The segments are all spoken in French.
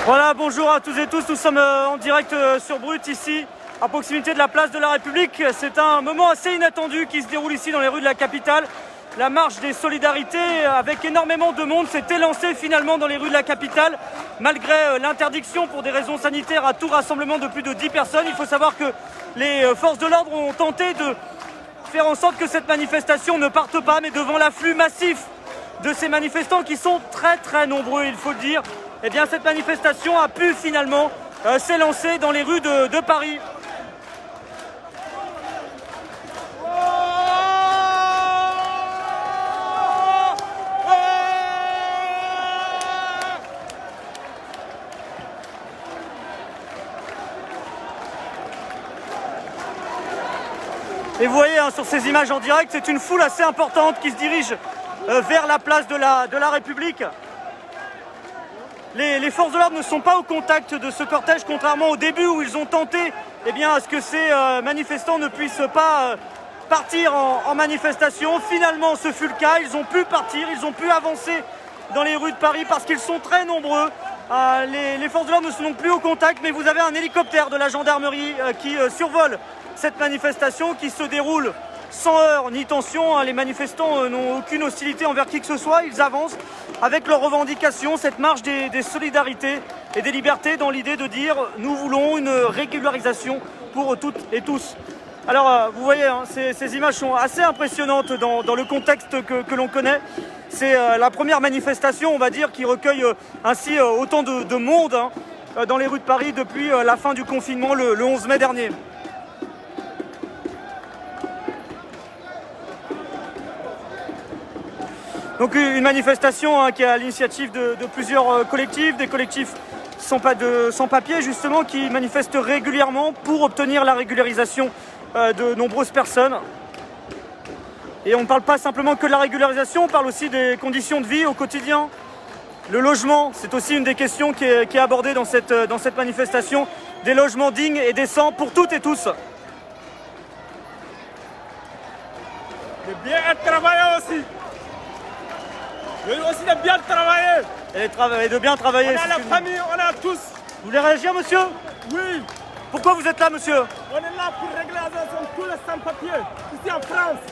Voilà, bonjour à tous et tous, nous sommes en direct sur Brut, ici, à proximité de la place de la République. C'est un moment assez inattendu qui se déroule ici dans les rues de la capitale. La marche des solidarités, avec énormément de monde, s'est élancée finalement dans les rues de la capitale, malgré l'interdiction pour des raisons sanitaires à tout rassemblement de plus de 10 personnes. Il faut savoir que les forces de l'ordre ont tenté de faire en sorte que cette manifestation ne parte pas, mais devant l'afflux massif de ces manifestants qui sont très nombreux, il faut le dire, eh bien cette manifestation a pu finalement s'élancer dans les rues de Paris. Et vous voyez sur ces images en direct, c'est une foule assez importante qui se dirige vers la place de la République. Les forces de l'ordre ne sont pas au contact de ce cortège, contrairement au début où ils ont tenté à ce que ces manifestants ne puissent pas partir en manifestation. Finalement, ce fut le cas, ils ont pu partir, ils ont pu avancer dans les rues de Paris parce qu'ils sont très nombreux. Les forces de l'ordre ne sont donc plus au contact, mais vous avez un hélicoptère de la gendarmerie qui survole cette manifestation qui se déroule sans heurts ni tension. Les manifestants n'ont aucune hostilité envers qui que ce soit, ils avancent avec leurs revendications, cette marche des solidarités et des libertés dans l'idée de dire nous voulons une régularisation pour toutes et tous. Alors vous voyez, ces images sont assez impressionnantes dans le contexte que l'on connaît. C'est la première manifestation, on va dire, qui recueille ainsi autant de monde dans les rues de Paris depuis la fin du confinement le 11 mai dernier. Donc une manifestation qui est à l'initiative de plusieurs collectifs, des collectifs sans papier justement, qui manifestent régulièrement pour obtenir la régularisation de nombreuses personnes. Et on ne parle pas simplement que de la régularisation, on parle aussi des conditions de vie au quotidien. Le logement, c'est aussi une des questions qui est abordée dans cette manifestation. Des logements dignes et décents pour toutes et tous. De bien travailler aussi. Mais aussi de bien travailler. Et de bien travailler. On a la famille, on a tous. Vous voulez réagir, monsieur? Oui. Pourquoi vous êtes là, monsieur? On est là pour régler la situation tous les sans-papiers, ici en France.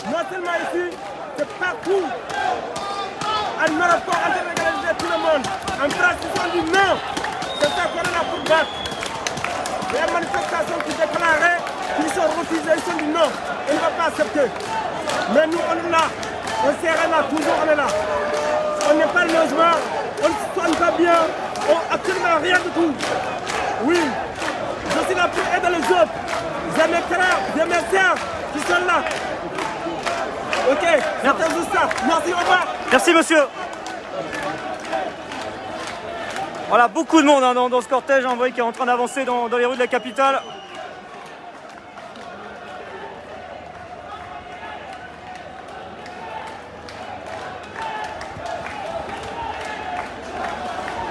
Non seulement ici, c'est partout. En Europe, on a régulariser tout le monde. En France, ils ont dit non. C'est ça qu'on est là pour battre. Les manifestations qui déclaraient, ils sont refusés, ils ont dit non. On ne va pas accepter. Mais nous, on est là. On serait là, toujours on est là. On n'est pas le logement, on ne se soigne pas bien, on n'a absolument rien du tout. Oui, je suis là pour aider les autres. J'ai mes frères, j'ai mes sœurs qui sont là. Ok, c'est juste ça. Merci, au revoir. Merci, monsieur. Voilà, beaucoup de monde dans ce cortège, vous voyez, qui est en train d'avancer dans les rues de la capitale.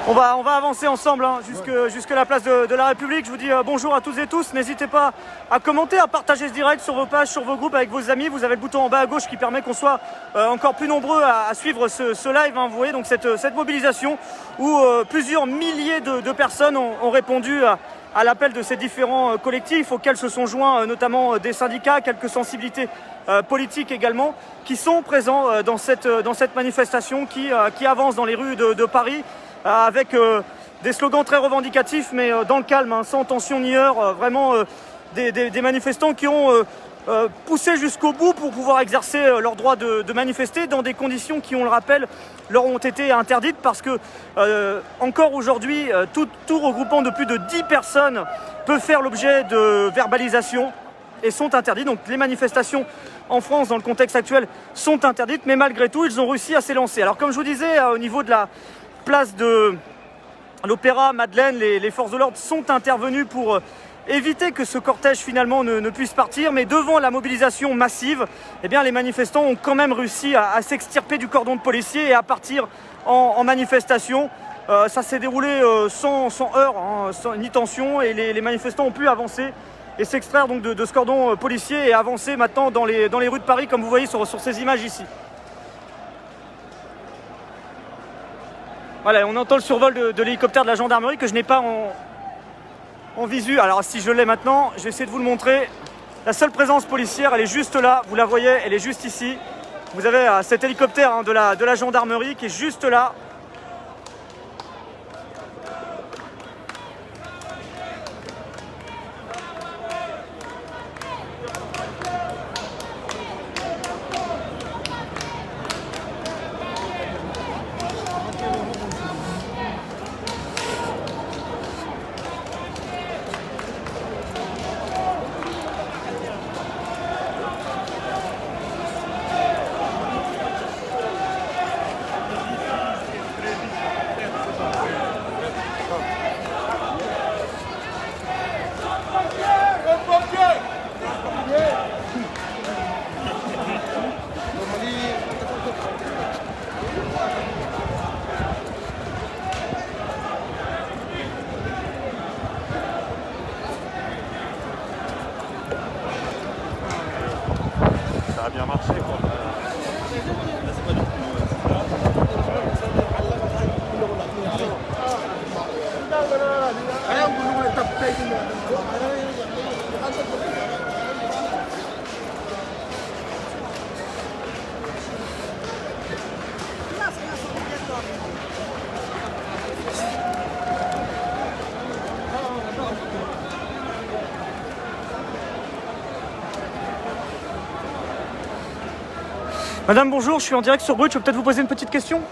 On va avancer ensemble jusque la place de la République. Je vous dis bonjour à tous et tous. N'hésitez pas à commenter, à partager ce direct sur vos pages, sur vos groupes avec vos amis. Vous avez le bouton en bas à gauche qui permet qu'on soit encore plus nombreux à suivre ce live. Vous voyez donc cette mobilisation où plusieurs milliers de personnes ont répondu à l'appel de ces différents collectifs auxquels se sont joints notamment des syndicats, quelques sensibilités politiques également, qui sont présents dans cette manifestation qui avance dans les rues de Paris. Avec des slogans très revendicatifs, mais dans le calme, sans tension ni heurts, vraiment des manifestants qui ont poussé jusqu'au bout pour pouvoir exercer leur droit de manifester dans des conditions qui, on le rappelle, leur ont été interdites parce que encore aujourd'hui, tout regroupement de plus de 10 personnes peut faire l'objet de verbalisation et sont interdits. Donc les manifestations en France, dans le contexte actuel, sont interdites, mais malgré tout, ils ont réussi à s'élancer. Alors comme je vous disais, au niveau de la place de l'Opéra Madeleine, les forces de l'ordre sont intervenues pour éviter que ce cortège finalement ne puisse partir, mais devant la mobilisation massive, eh bien, les manifestants ont quand même réussi à s'extirper du cordon de policiers et à partir en manifestation. Ça s'est déroulé sans heurts, ni tension, et les manifestants ont pu avancer et s'extraire donc de ce cordon policier et avancer maintenant dans les rues de Paris, comme vous voyez sur ces images ici. Voilà, on entend le survol de l'hélicoptère de la gendarmerie que je n'ai pas en visu. Alors si je l'ai maintenant, je vais essayer de vous le montrer. La seule présence policière, elle est juste là, vous la voyez, elle est juste ici. Vous avez cet hélicoptère hein, de la gendarmerie qui est juste là. Ça a bien marché quoi. Madame, bonjour, je suis en direct sur Brut, je peux peut-être vous poser une petite question?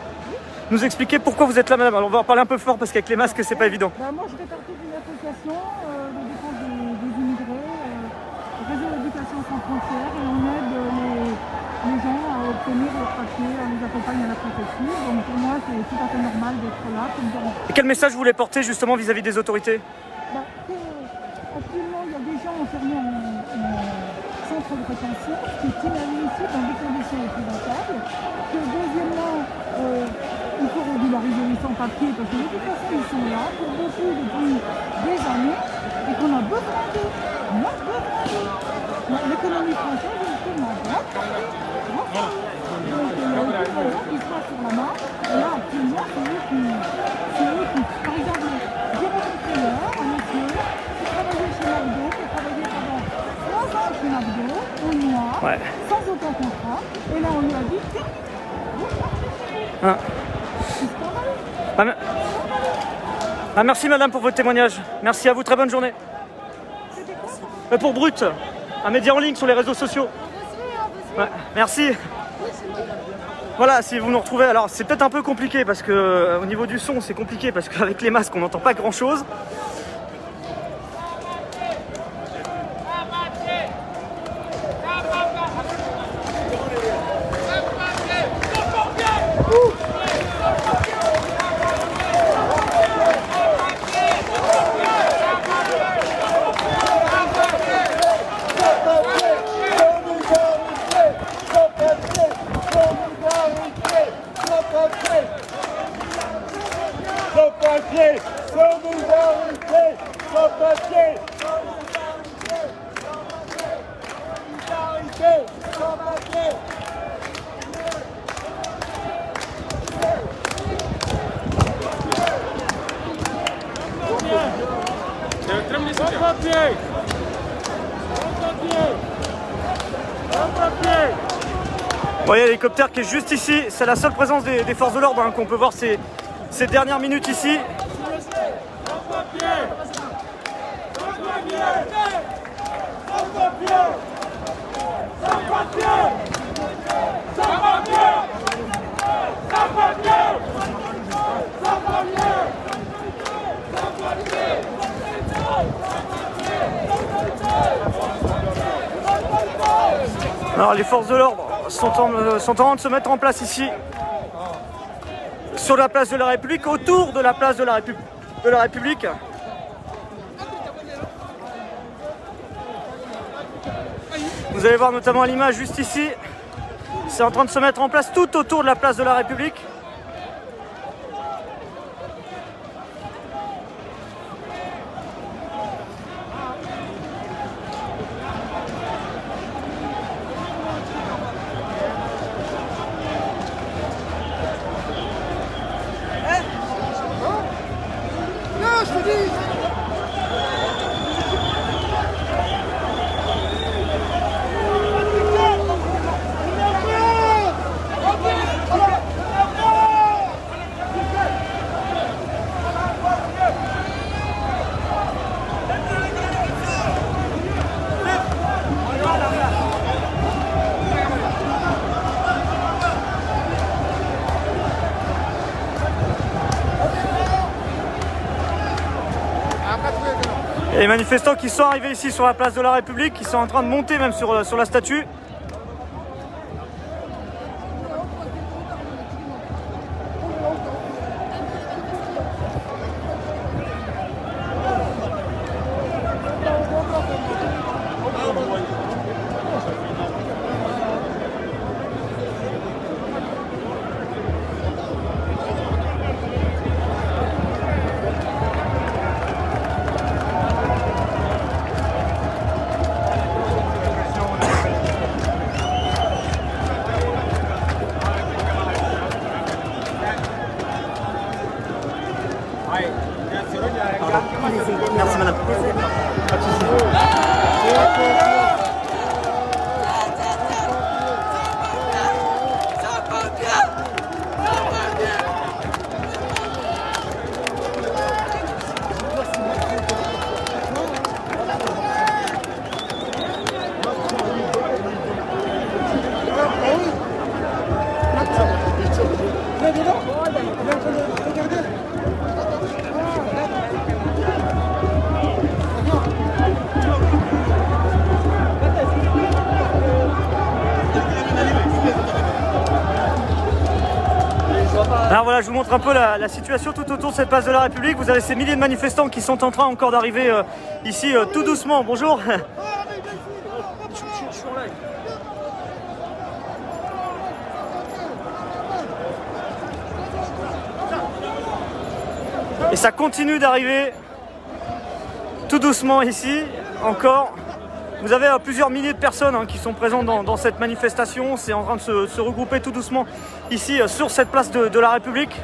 Nous expliquer pourquoi vous êtes là, madame. Alors on va en parler un peu fort parce qu'avec les masques, c'est pas évident. Moi, je fais partie d'une association de défense des immigrés, Réseau d'éducation sans frontières, et on aide les gens à obtenir leurs papiers, on les accompagne à la préfecture. Donc pour moi, c'est tout à fait normal d'être là. Et quel message vous voulez porter justement vis-à-vis des autorités? Actuellement, il y a des gens enfermés en centre de rétention, ce qui est inadmissible dans des conditions épouvantables. Que deuxièmement, il faut régulariser les sans-papiers parce que de toute façon, ils sont là pour beaucoup depuis des années et qu'on a besoin d'eux. On a besoin d'eux. L'économie française, justement, donc il y a aussi des gens qui se passent sur la main. Et là, actuellement, c'est eux qui, par exemple, Jérôme Taylor, un monsieur, qui travaillait chez McDo, qui a travaillé pendant 3 ans chez McDo, au noir, sans aucun contrat. Et là, on lui a dit, Ah. Ah, merci madame pour votre témoignage. Merci à vous, très bonne journée. Pour Brut, un média en ligne sur les réseaux sociaux. Ouais, merci. Voilà, si vous nous retrouvez, alors c'est peut-être un peu compliqué parce que au niveau du son c'est compliqué parce qu'avec les masques on n'entend pas grand chose. Vous voyez l'hélicoptère qui est juste ici, c'est la seule présence des forces de l'ordre hein, qu'on peut voir ces dernières minutes ici. Alors les forces de l'ordre sont en train de se mettre en place ici, sur la place de la République, autour de la place de la République. Vous allez voir notamment à l'image juste ici, c'est en train de se mettre en place tout autour de la place de la République. Les manifestants qui sont arrivés ici sur la place de la République, qui sont en train de monter même sur la statue. Merci madame. Alors voilà, je vous montre un peu la situation tout autour de cette place de la République. Vous avez ces milliers de manifestants qui sont en train encore d'arriver ici tout doucement. Bonjour. Et ça continue d'arriver tout doucement ici, encore. Vous avez plusieurs milliers de personnes qui sont présentes dans cette manifestation. C'est en train de se regrouper tout doucement ici sur cette place de la République.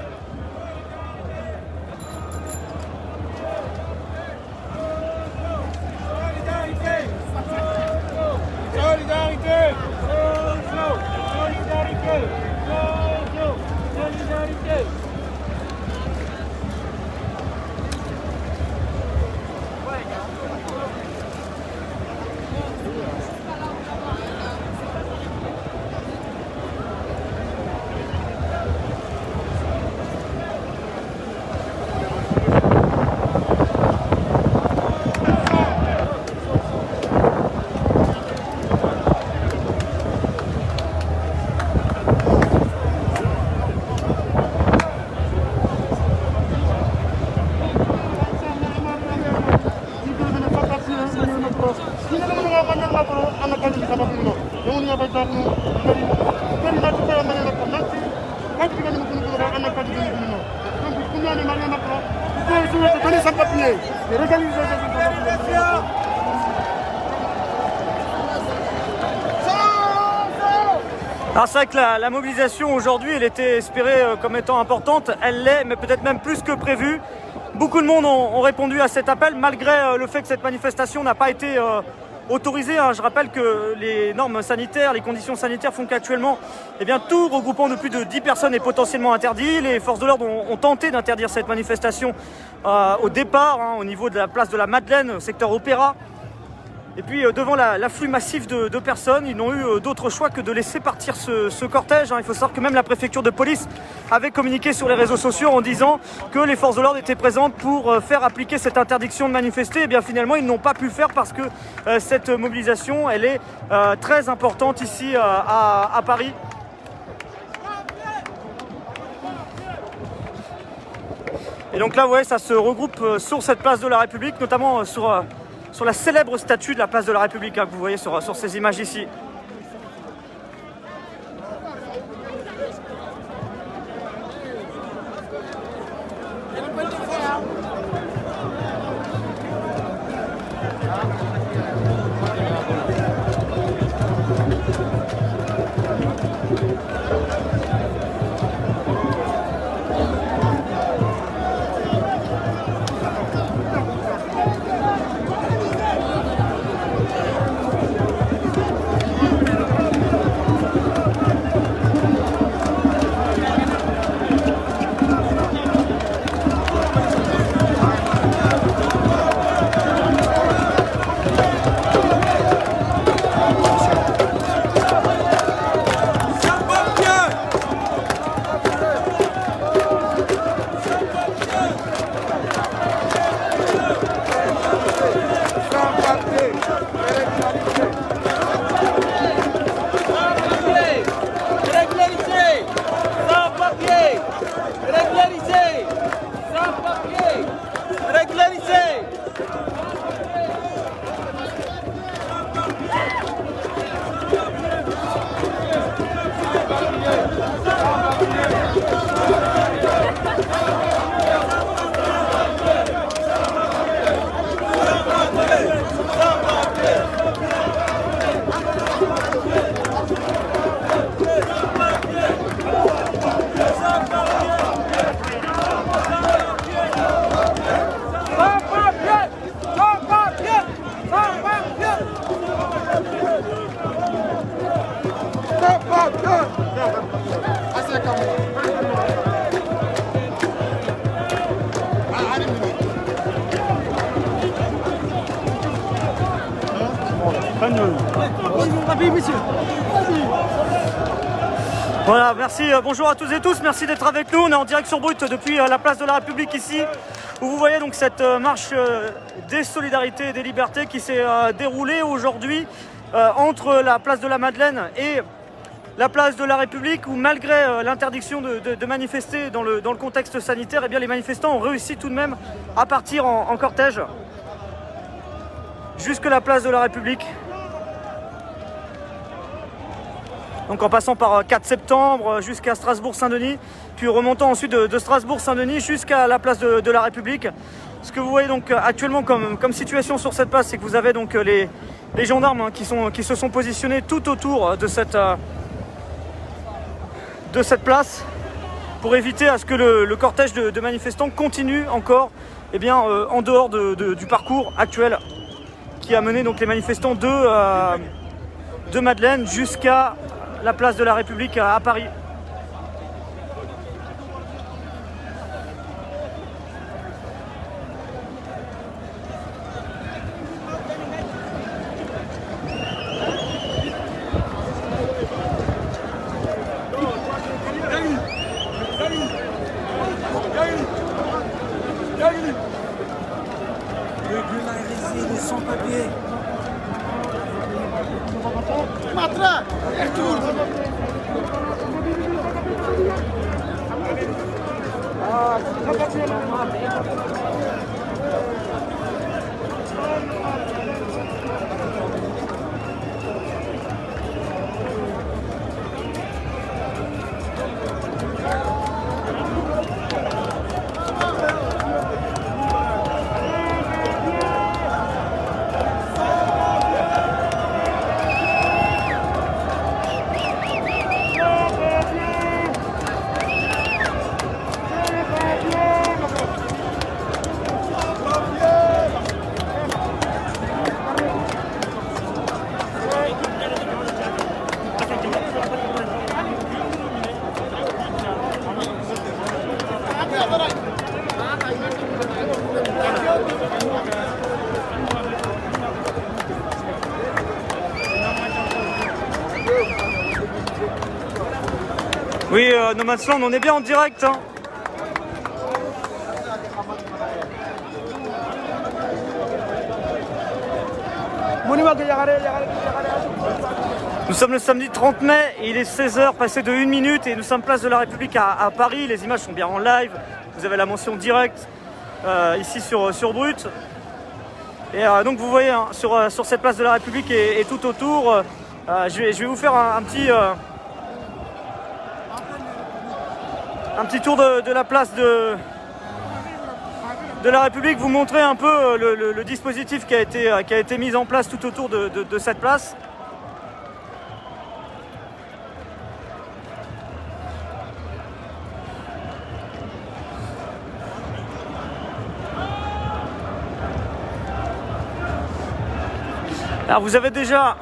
Alors c'est vrai que la mobilisation aujourd'hui, elle était espérée comme étant importante, elle l'est, mais peut-être même plus que prévu. Beaucoup de monde ont répondu à cet appel, malgré le fait que cette manifestation n'a pas été autorisée. Je rappelle que les normes sanitaires, les conditions sanitaires font qu'actuellement, tout regroupant de plus de 10 personnes est potentiellement interdit. Les forces de l'ordre ont tenté d'interdire cette manifestation au départ, au niveau de la place de la Madeleine, au secteur Opéra. Et puis devant l'afflux massif de personnes, ils n'ont eu d'autre choix que de laisser partir ce cortège. Il faut savoir que même la préfecture de police avait communiqué sur les réseaux sociaux en disant que les forces de l'ordre étaient présentes pour faire appliquer cette interdiction de manifester. Et bien finalement, ils n'ont pas pu le faire parce que cette mobilisation, elle est très importante ici à Paris. Et donc là, vous voyez, ça se regroupe sur cette place de la République, notamment sur la célèbre statue de la place de la République que vous voyez sur ces images ici. Voilà, merci, bonjour à tous et tous, merci d'être avec nous. On est en direct sur Brut depuis la place de la République ici, où vous voyez donc cette marche des solidarités et des libertés qui s'est déroulée aujourd'hui entre la place de la Madeleine et la place de la République, où malgré l'interdiction de manifester dans le contexte sanitaire, eh bien, les manifestants ont réussi tout de même à partir en cortège jusque la place de la République. Donc en passant par 4 septembre jusqu'à Strasbourg-Saint-Denis, puis remontant ensuite de Strasbourg-Saint-Denis jusqu'à la place de la République. Ce que vous voyez donc actuellement comme situation sur cette place, c'est que vous avez donc les gendarmes qui se sont positionnés tout autour de cette place pour éviter à ce que le cortège de manifestants continue encore en dehors du parcours actuel qui a mené donc les manifestants de Madeleine jusqu'à la place de la République à Paris. Régulariser les sans-papiers. Oui, No Man's Land, on est bien en direct. Hein. Nous sommes le samedi 30 mai, et il est 16h, passé de 1 minute, et nous sommes place de la République à Paris. Les images sont bien en live, vous avez la mention directe ici sur Brut. Et donc vous voyez hein, sur cette place de la République et tout autour, je vais vous faire un petit tour de la place de la République, vous montrer un peu le dispositif qui a été mis en place tout autour de cette place. Alors vous avez déjà...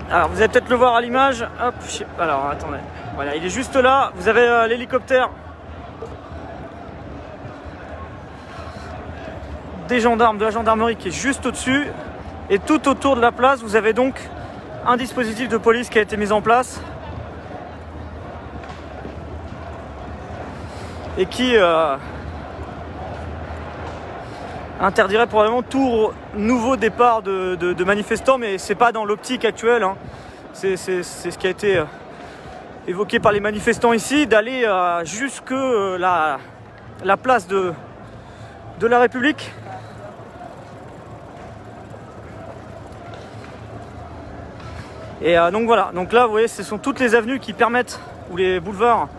Alors vous allez peut-être le voir à l'image. Hop, alors attendez. Voilà, il est juste là. Vous avez l'hélicoptère des gendarmes, de la gendarmerie qui est juste au-dessus. Et tout autour de la place, vous avez donc un dispositif de police qui a été mis en place. Et qui interdirait probablement tout nouveau départ de manifestants, mais c'est pas dans l'optique actuelle. Hein. C'est ce qui a été évoqué par les manifestants ici, d'aller jusque la place de la République. Et donc voilà, donc là vous voyez ce sont toutes les avenues qui permettent, ou les boulevards,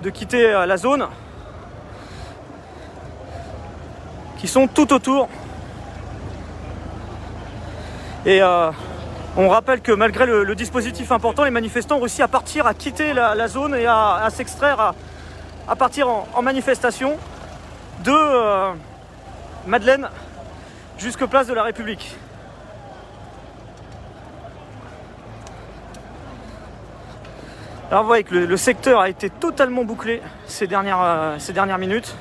de quitter la zone, qui sont tout autour. Et on rappelle que malgré le dispositif important, les manifestants ont réussi à partir, à quitter la zone et à s'extraire, à partir en manifestation de Madeleine jusqu'aux places de la République. Alors vous voyez que le secteur a été totalement bouclé ces dernières minutes.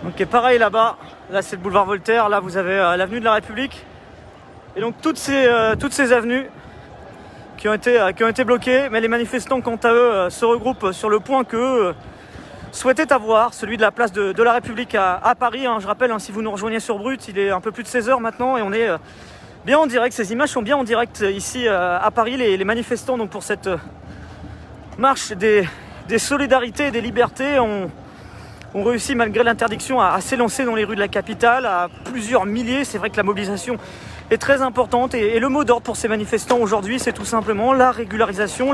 Donc et pareil là-bas, là c'est le boulevard Voltaire, là vous avez l'avenue de la République. Et donc toutes ces avenues qui ont été bloquées, mais les manifestants quant à eux se regroupent sur le point qu'eux souhaitaient avoir, celui de la place de la République à Paris. Hein. Je rappelle, hein, si vous nous rejoignez sur Brut, il est un peu plus de 16h maintenant et on est bien en direct, ces images sont bien en direct ici à Paris. Les manifestants donc, pour cette marche des solidarités et des libertés ont réussi malgré l'interdiction à s'élancer dans les rues de la capitale à plusieurs milliers. C'est vrai que la mobilisation est très importante et le mot d'ordre pour ces manifestants aujourd'hui, c'est tout simplement la régularisation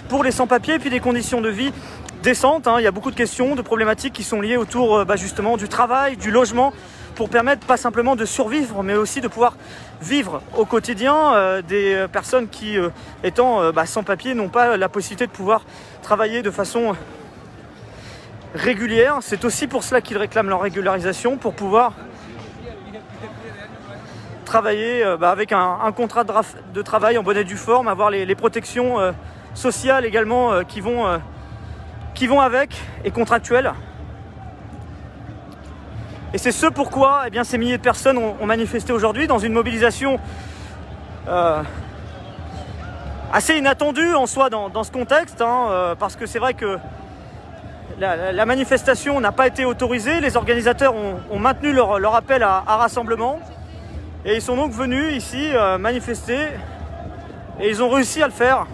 pour les sans-papiers et puis des conditions de vie décentes. Hein. Il y a beaucoup de questions, de problématiques qui sont liées autour justement du travail, du logement, pour permettre pas simplement de survivre, mais aussi de pouvoir vivre au quotidien. Des personnes qui, étant sans-papiers, n'ont pas la possibilité de pouvoir travailler de façon régulière. C'est aussi pour cela qu'ils réclament leur régularisation, pour pouvoir travailler avec un contrat de travail en bonne et due forme, avoir les protections sociales également qui vont avec et contractuelles. Et c'est ce pourquoi ces milliers de personnes ont manifesté aujourd'hui dans une mobilisation assez inattendue en soi dans ce contexte, hein, parce que c'est vrai que la manifestation n'a pas été autorisée. Les organisateurs ont maintenu leur appel à rassemblement et ils sont donc venus ici manifester et ils ont réussi à le faire.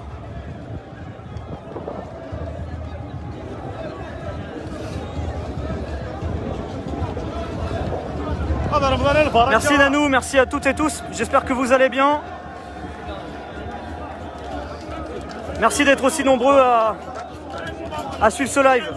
Merci Nanou, merci à toutes et tous, j'espère que vous allez bien. Merci d'être aussi nombreux à suivre ce live.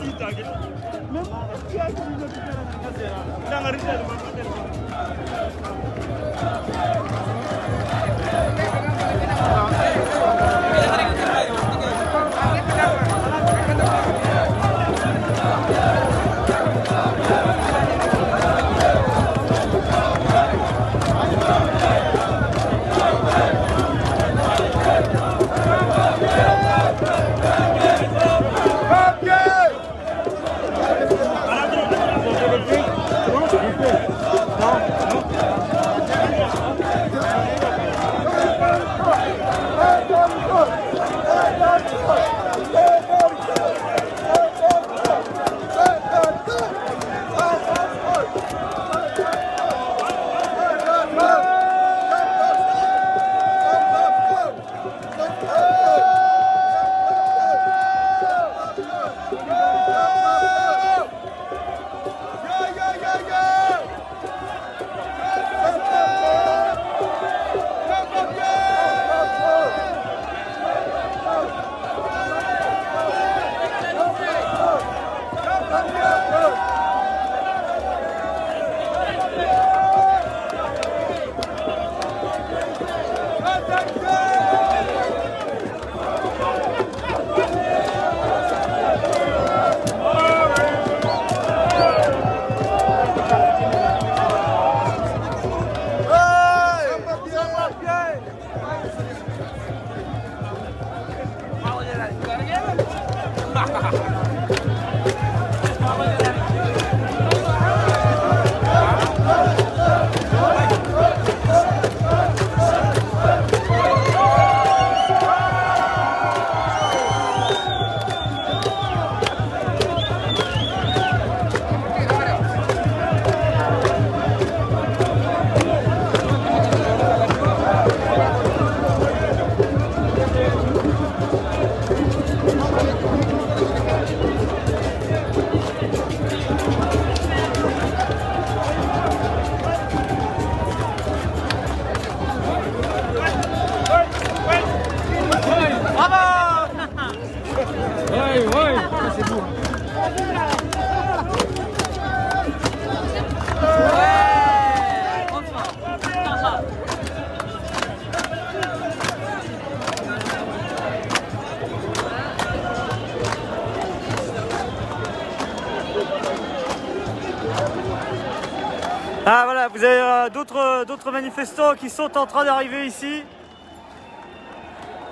Ah voilà, vous avez d'autres manifestants qui sont en train d'arriver ici.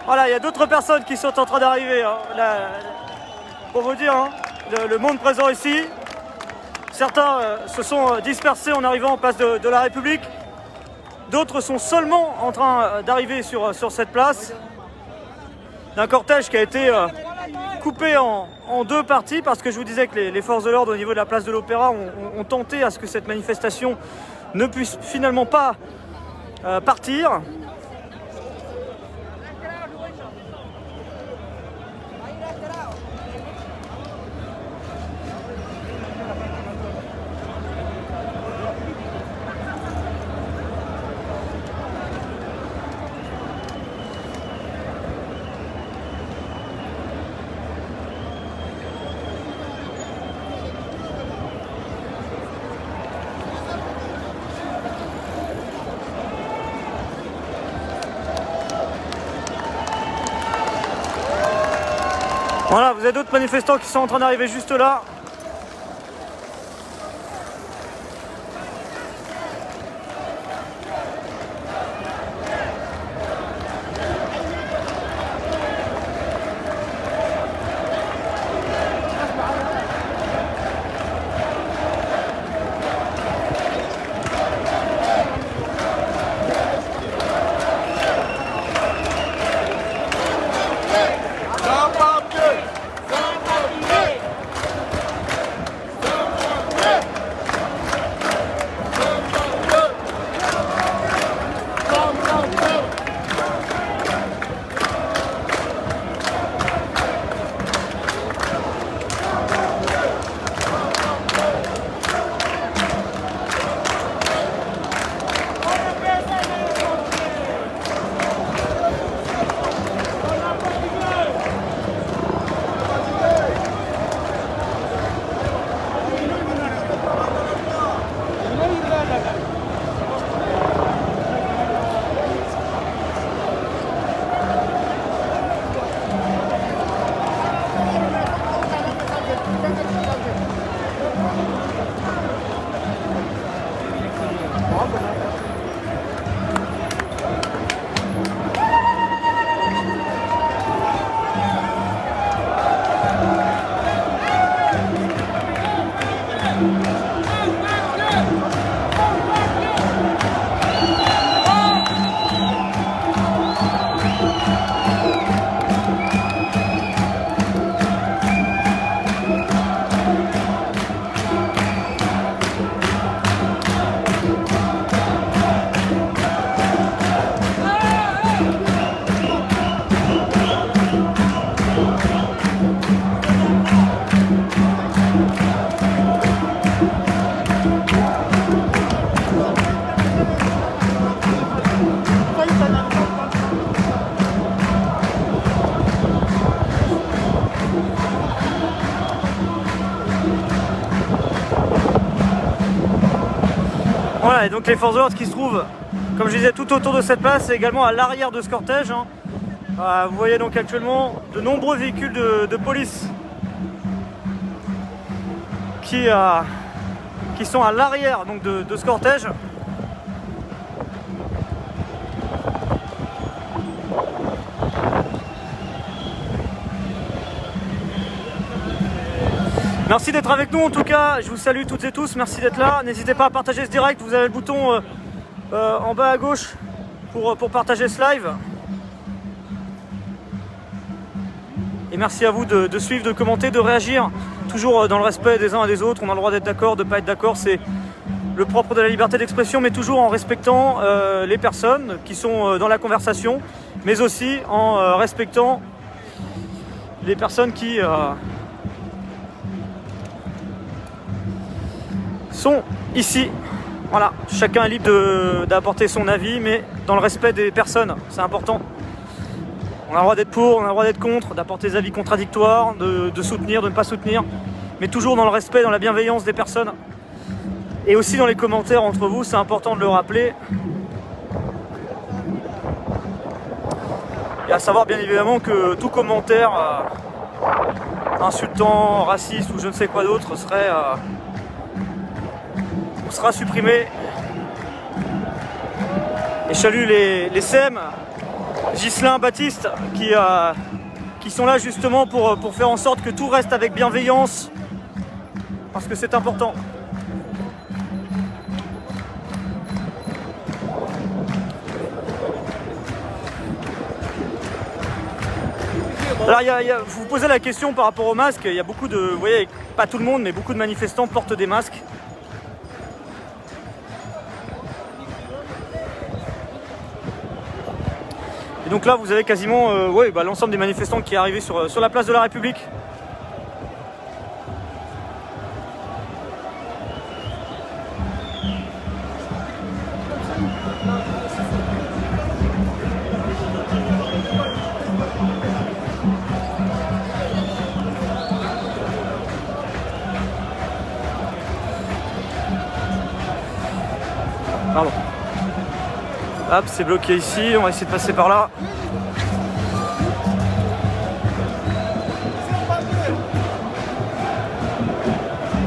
Voilà, il y a d'autres personnes qui sont en train d'arriver. Hein. Pour vous dire, hein, le monde présent ici. Certains se sont dispersés en arrivant en place de la République. D'autres sont seulement en train d'arriver sur cette place. D'un cortège qui a été coupé en deux parties parce que je vous disais que les forces de l'ordre au niveau de la place de l'Opéra ont tenté à ce que cette manifestation ne puisse finalement pas partir. Voilà, vous avez d'autres manifestants qui sont en train d'arriver juste là. Voilà, et donc les forces de l'ordre qui se trouvent, comme je disais, tout autour de cette place et également à l'arrière de ce cortège. Hein. Vous voyez donc actuellement de nombreux véhicules de police qui sont à l'arrière donc de ce cortège. Merci d'être avec nous en tout cas, je vous salue toutes et tous, merci d'être là. N'hésitez pas à partager ce direct, vous avez le bouton en bas à gauche pour partager ce live. Et merci à vous de suivre, de commenter, de réagir, toujours dans le respect des uns et des autres. On a le droit d'être d'accord, de ne pas être d'accord, c'est le propre de la liberté d'expression, mais toujours en respectant les personnes qui sont dans la conversation, mais aussi en respectant les personnes qui sont ici. Voilà, chacun est libre d'apporter son avis, mais dans le respect des personnes, c'est important. On a le droit d'être pour, on a le droit d'être contre, d'apporter des avis contradictoires, de soutenir, de ne pas soutenir, mais toujours dans le respect, dans la bienveillance des personnes. Et aussi dans les commentaires entre vous, c'est important de le rappeler. Et à savoir bien évidemment que tout commentaire insultant, raciste ou je ne sais quoi d'autre serait sera supprimé. Et je salue les SEM, Ghislain, Baptiste, qui sont là justement pour faire en sorte que tout reste avec bienveillance, parce que c'est important. Alors vous vous posez la question par rapport au masque, il y a beaucoup de, vous voyez, pas tout le monde, mais beaucoup de manifestants portent des masques. Et donc là vous avez quasiment l'ensemble des manifestants qui est arrivé sur la place de la République. Pardon. Hop, c'est bloqué ici, on va essayer de passer par là.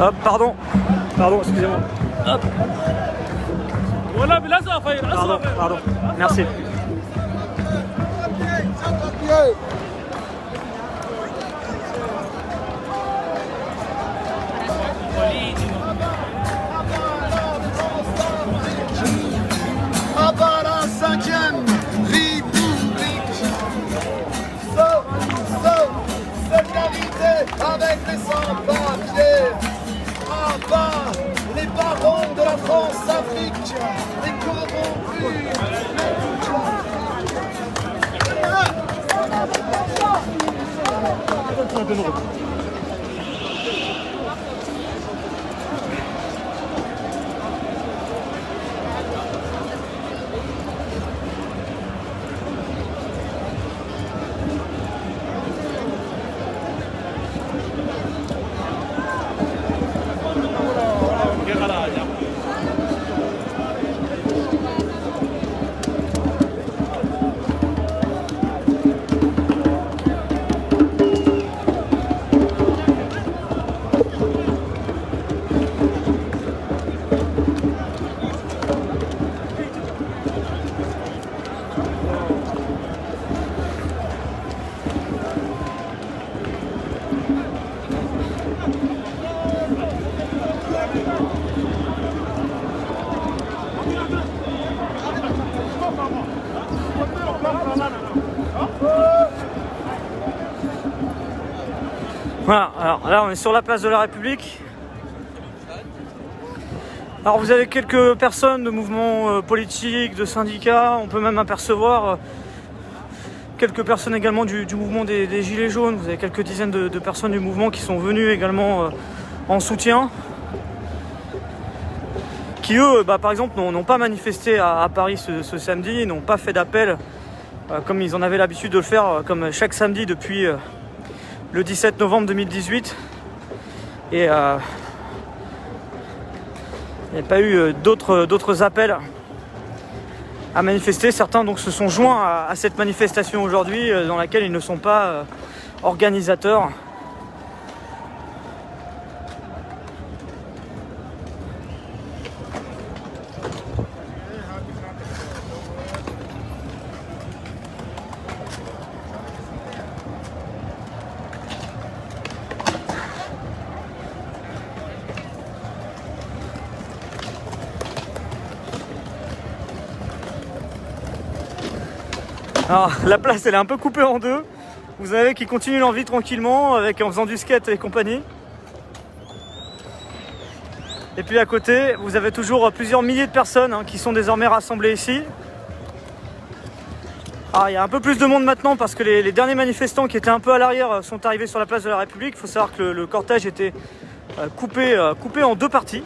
Hop, pardon, excusez-moi. Hop. Pardon, merci. À la 5e République, sauf solidarité avec les sans-papiers. À bas les barons de la France-Afrique, les corrompus. Voilà, alors là on est sur la place de la République. Alors vous avez quelques personnes de mouvements politiques, de syndicats, on peut même apercevoir quelques personnes également du mouvement des Gilets jaunes. Vous avez quelques dizaines de personnes du mouvement qui sont venues également en soutien. Qui eux, par exemple, n'ont pas manifesté à Paris ce samedi, n'ont pas fait d'appel comme ils en avaient l'habitude de le faire, comme chaque samedi depuis le 17 novembre 2018. Et il n'y a pas eu d'autres appels à manifester. Certains donc se sont joints à cette manifestation aujourd'hui dans laquelle ils ne sont pas organisateurs. Alors, la place elle est un peu coupée en deux. Vous avez qui continuent leur vie tranquillement en faisant du skate et compagnie. Et puis à côté, vous avez toujours plusieurs milliers de personnes qui sont désormais rassemblées ici. Alors il y a un peu plus de monde maintenant parce que les derniers manifestants qui étaient un peu à l'arrière sont arrivés sur la place de la République. Il faut savoir que le cortège était coupé en deux parties.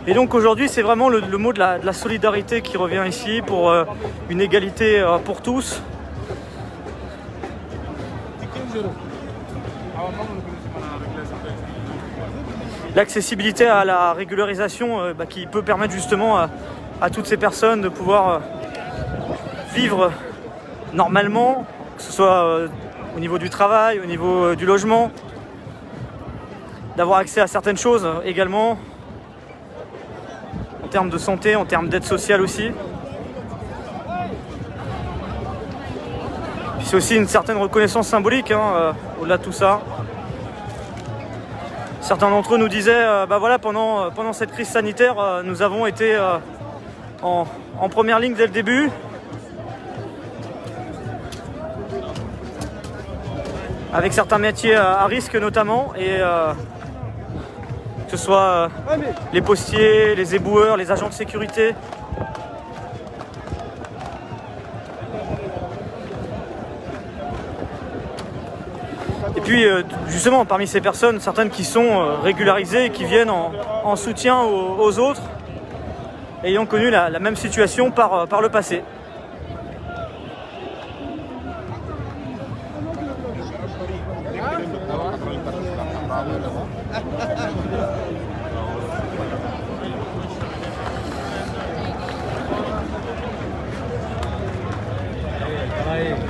Et donc aujourd'hui c'est vraiment le mot de la solidarité qui revient ici pour une égalité pour tous. L'accessibilité à la régularisation qui peut permettre justement à toutes ces personnes de pouvoir vivre normalement, que ce soit au niveau du travail, au niveau du logement. d'avoir accès à certaines choses également, en termes de santé, en termes d'aide sociale aussi. Puis c'est aussi une certaine reconnaissance symbolique, hein, au-delà de tout ça. Certains d'entre eux nous disaient, bah voilà, pendant cette crise sanitaire, nous avons été en première ligne dès le début. Avec certains métiers à risque notamment, et que ce soit les postiers, les éboueurs, les agents de sécurité. Et puis justement parmi ces personnes, certaines qui sont régularisées et qui viennent en soutien aux autres, ayant connu la même situation par le passé.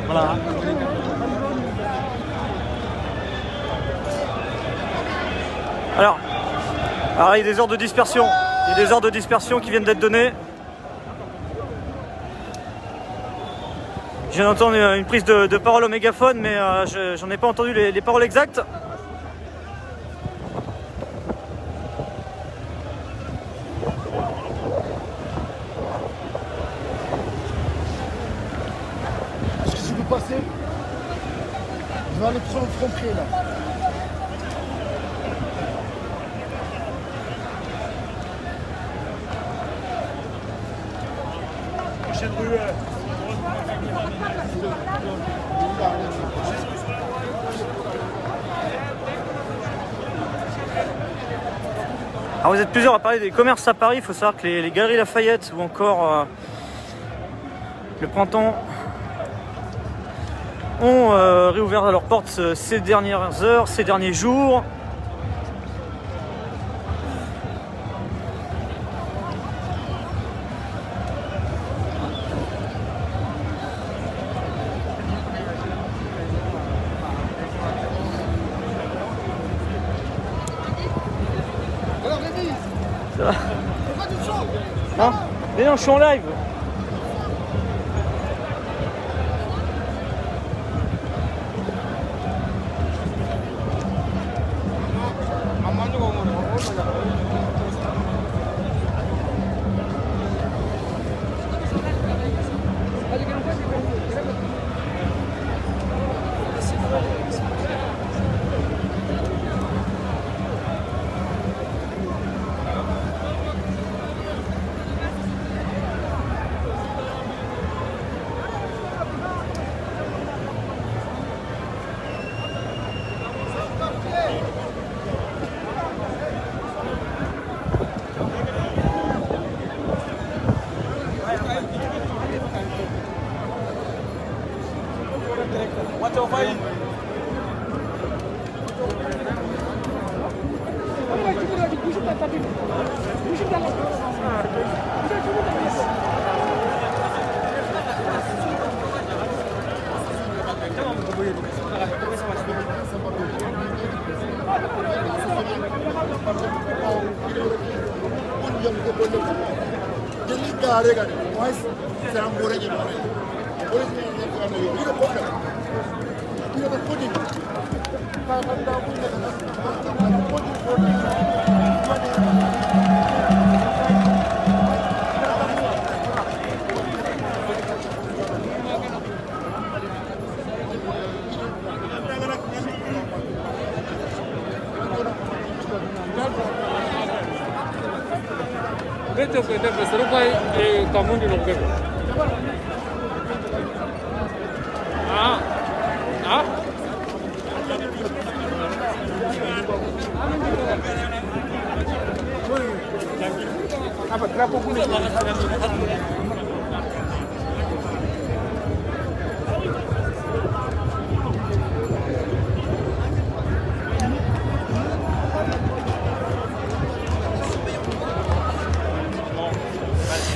Voilà. Alors, il y a des ordres de dispersion. Il y a des ordres de dispersion qui viennent d'être donnés. Je viens d'entendre une prise de parole au mégaphone, mais j'en ai pas entendu les paroles exactes. Est-ce que tu peux passer? Je vais aller prendre le front pied là. Prochaine rue. Alors vous êtes plusieurs à parler des commerces à Paris. Il faut savoir que les Galeries Lafayette ou encore le Printemps ont réouvert leurs portes ces dernières heures, ces derniers jours. Alors Rémi, Ça va? pourquoi tu te chantes? Non, mais non, je suis en live.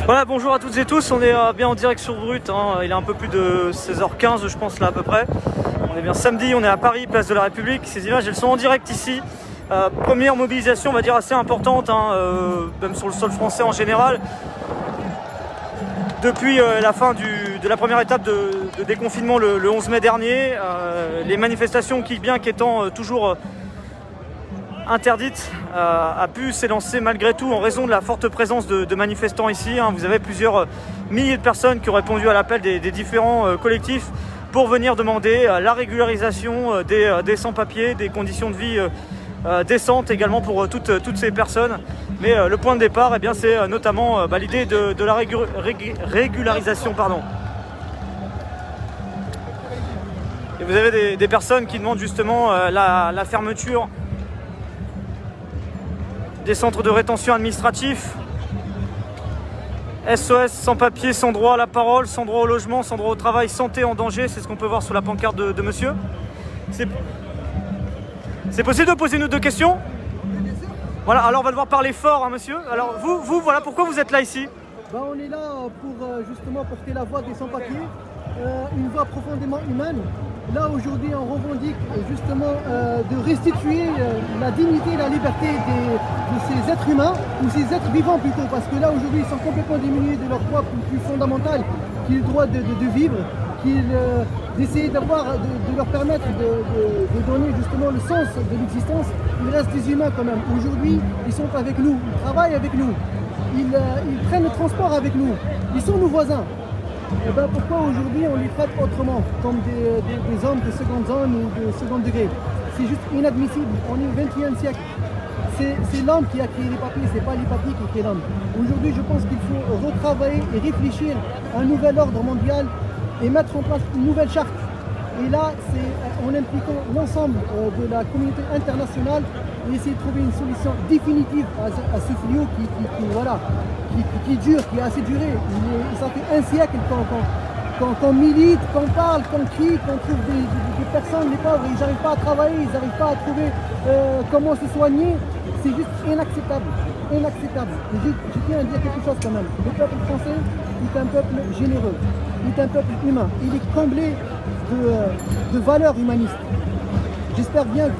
Voilà, bonjour à toutes et tous, on est bien en direct sur Brut, hein. Il est un peu plus de 16h15 je pense là à peu près. On est bien samedi, on est à Paris, place de la République. Ces images elles sont en direct ici Première mobilisation, on va dire assez importante, hein, même sur le sol français en général. Depuis la fin de la première étape de déconfinement le 11 mai dernier, les manifestations qui, bien qu'étant toujours interdites, a pu s'élancer malgré tout en raison de la forte présence de manifestants ici. Hein. Vous avez plusieurs milliers de personnes qui ont répondu à l'appel des différents collectifs pour venir demander la régularisation des sans-papiers, des conditions de vie décentes également pour toutes ces personnes. Mais le point de départ, eh bien, c'est notamment l'idée de la régularisation. Pardon. Et vous avez des personnes qui demandent justement la fermeture des centres de rétention administratifs. SOS sans papier, sans droit à la parole, sans droit au logement, sans droit au travail, santé en danger, c'est ce qu'on peut voir sur la pancarte de monsieur. C'est possible de poser une ou deux questions? Voilà, alors on va devoir parler fort, hein, monsieur. Alors vous, voilà, pourquoi vous êtes là ici? On est là pour justement porter la voix des sans-papiers, une voix profondément humaine. Là aujourd'hui on revendique justement de restituer la dignité et la liberté de ces êtres humains, ou ces êtres vivants plutôt, parce que là aujourd'hui ils sont complètement diminués de leur droit plus fondamental, qui est le droit de vivre, d'essayer de leur permettre de donner justement le sens de l'existence. Il reste des humains quand même. Aujourd'hui ils sont avec nous, ils travaillent avec nous, ils prennent le transport avec nous, ils sont nos voisins. Et pourquoi aujourd'hui on les traite autrement, comme des hommes de seconde zone ou de second degré? C'est juste inadmissible. On est au XXIe siècle. C'est l'homme qui a créé les papiers, c'est pas les papiers qui créent l'homme. Aujourd'hui, je pense qu'il faut retravailler et réfléchir à un nouvel ordre mondial et mettre en place une nouvelle charte. Et là, c'est en impliquant l'ensemble de la communauté internationale et essayer de trouver une solution définitive à ce fléau qui dure, qui a assez duré. Ça fait un siècle qu'on milite, qu'on parle, qu'on crie, qu'on trouve des personnes, les pauvres, ils n'arrivent pas à travailler, ils n'arrivent pas à trouver comment se soigner. C'est juste inacceptable. Inacceptable. Et je tiens à dire quelque chose quand même. Le peuple français est un peuple généreux, est un peuple humain. Il est comblé de valeurs humanistes. J'espère bien que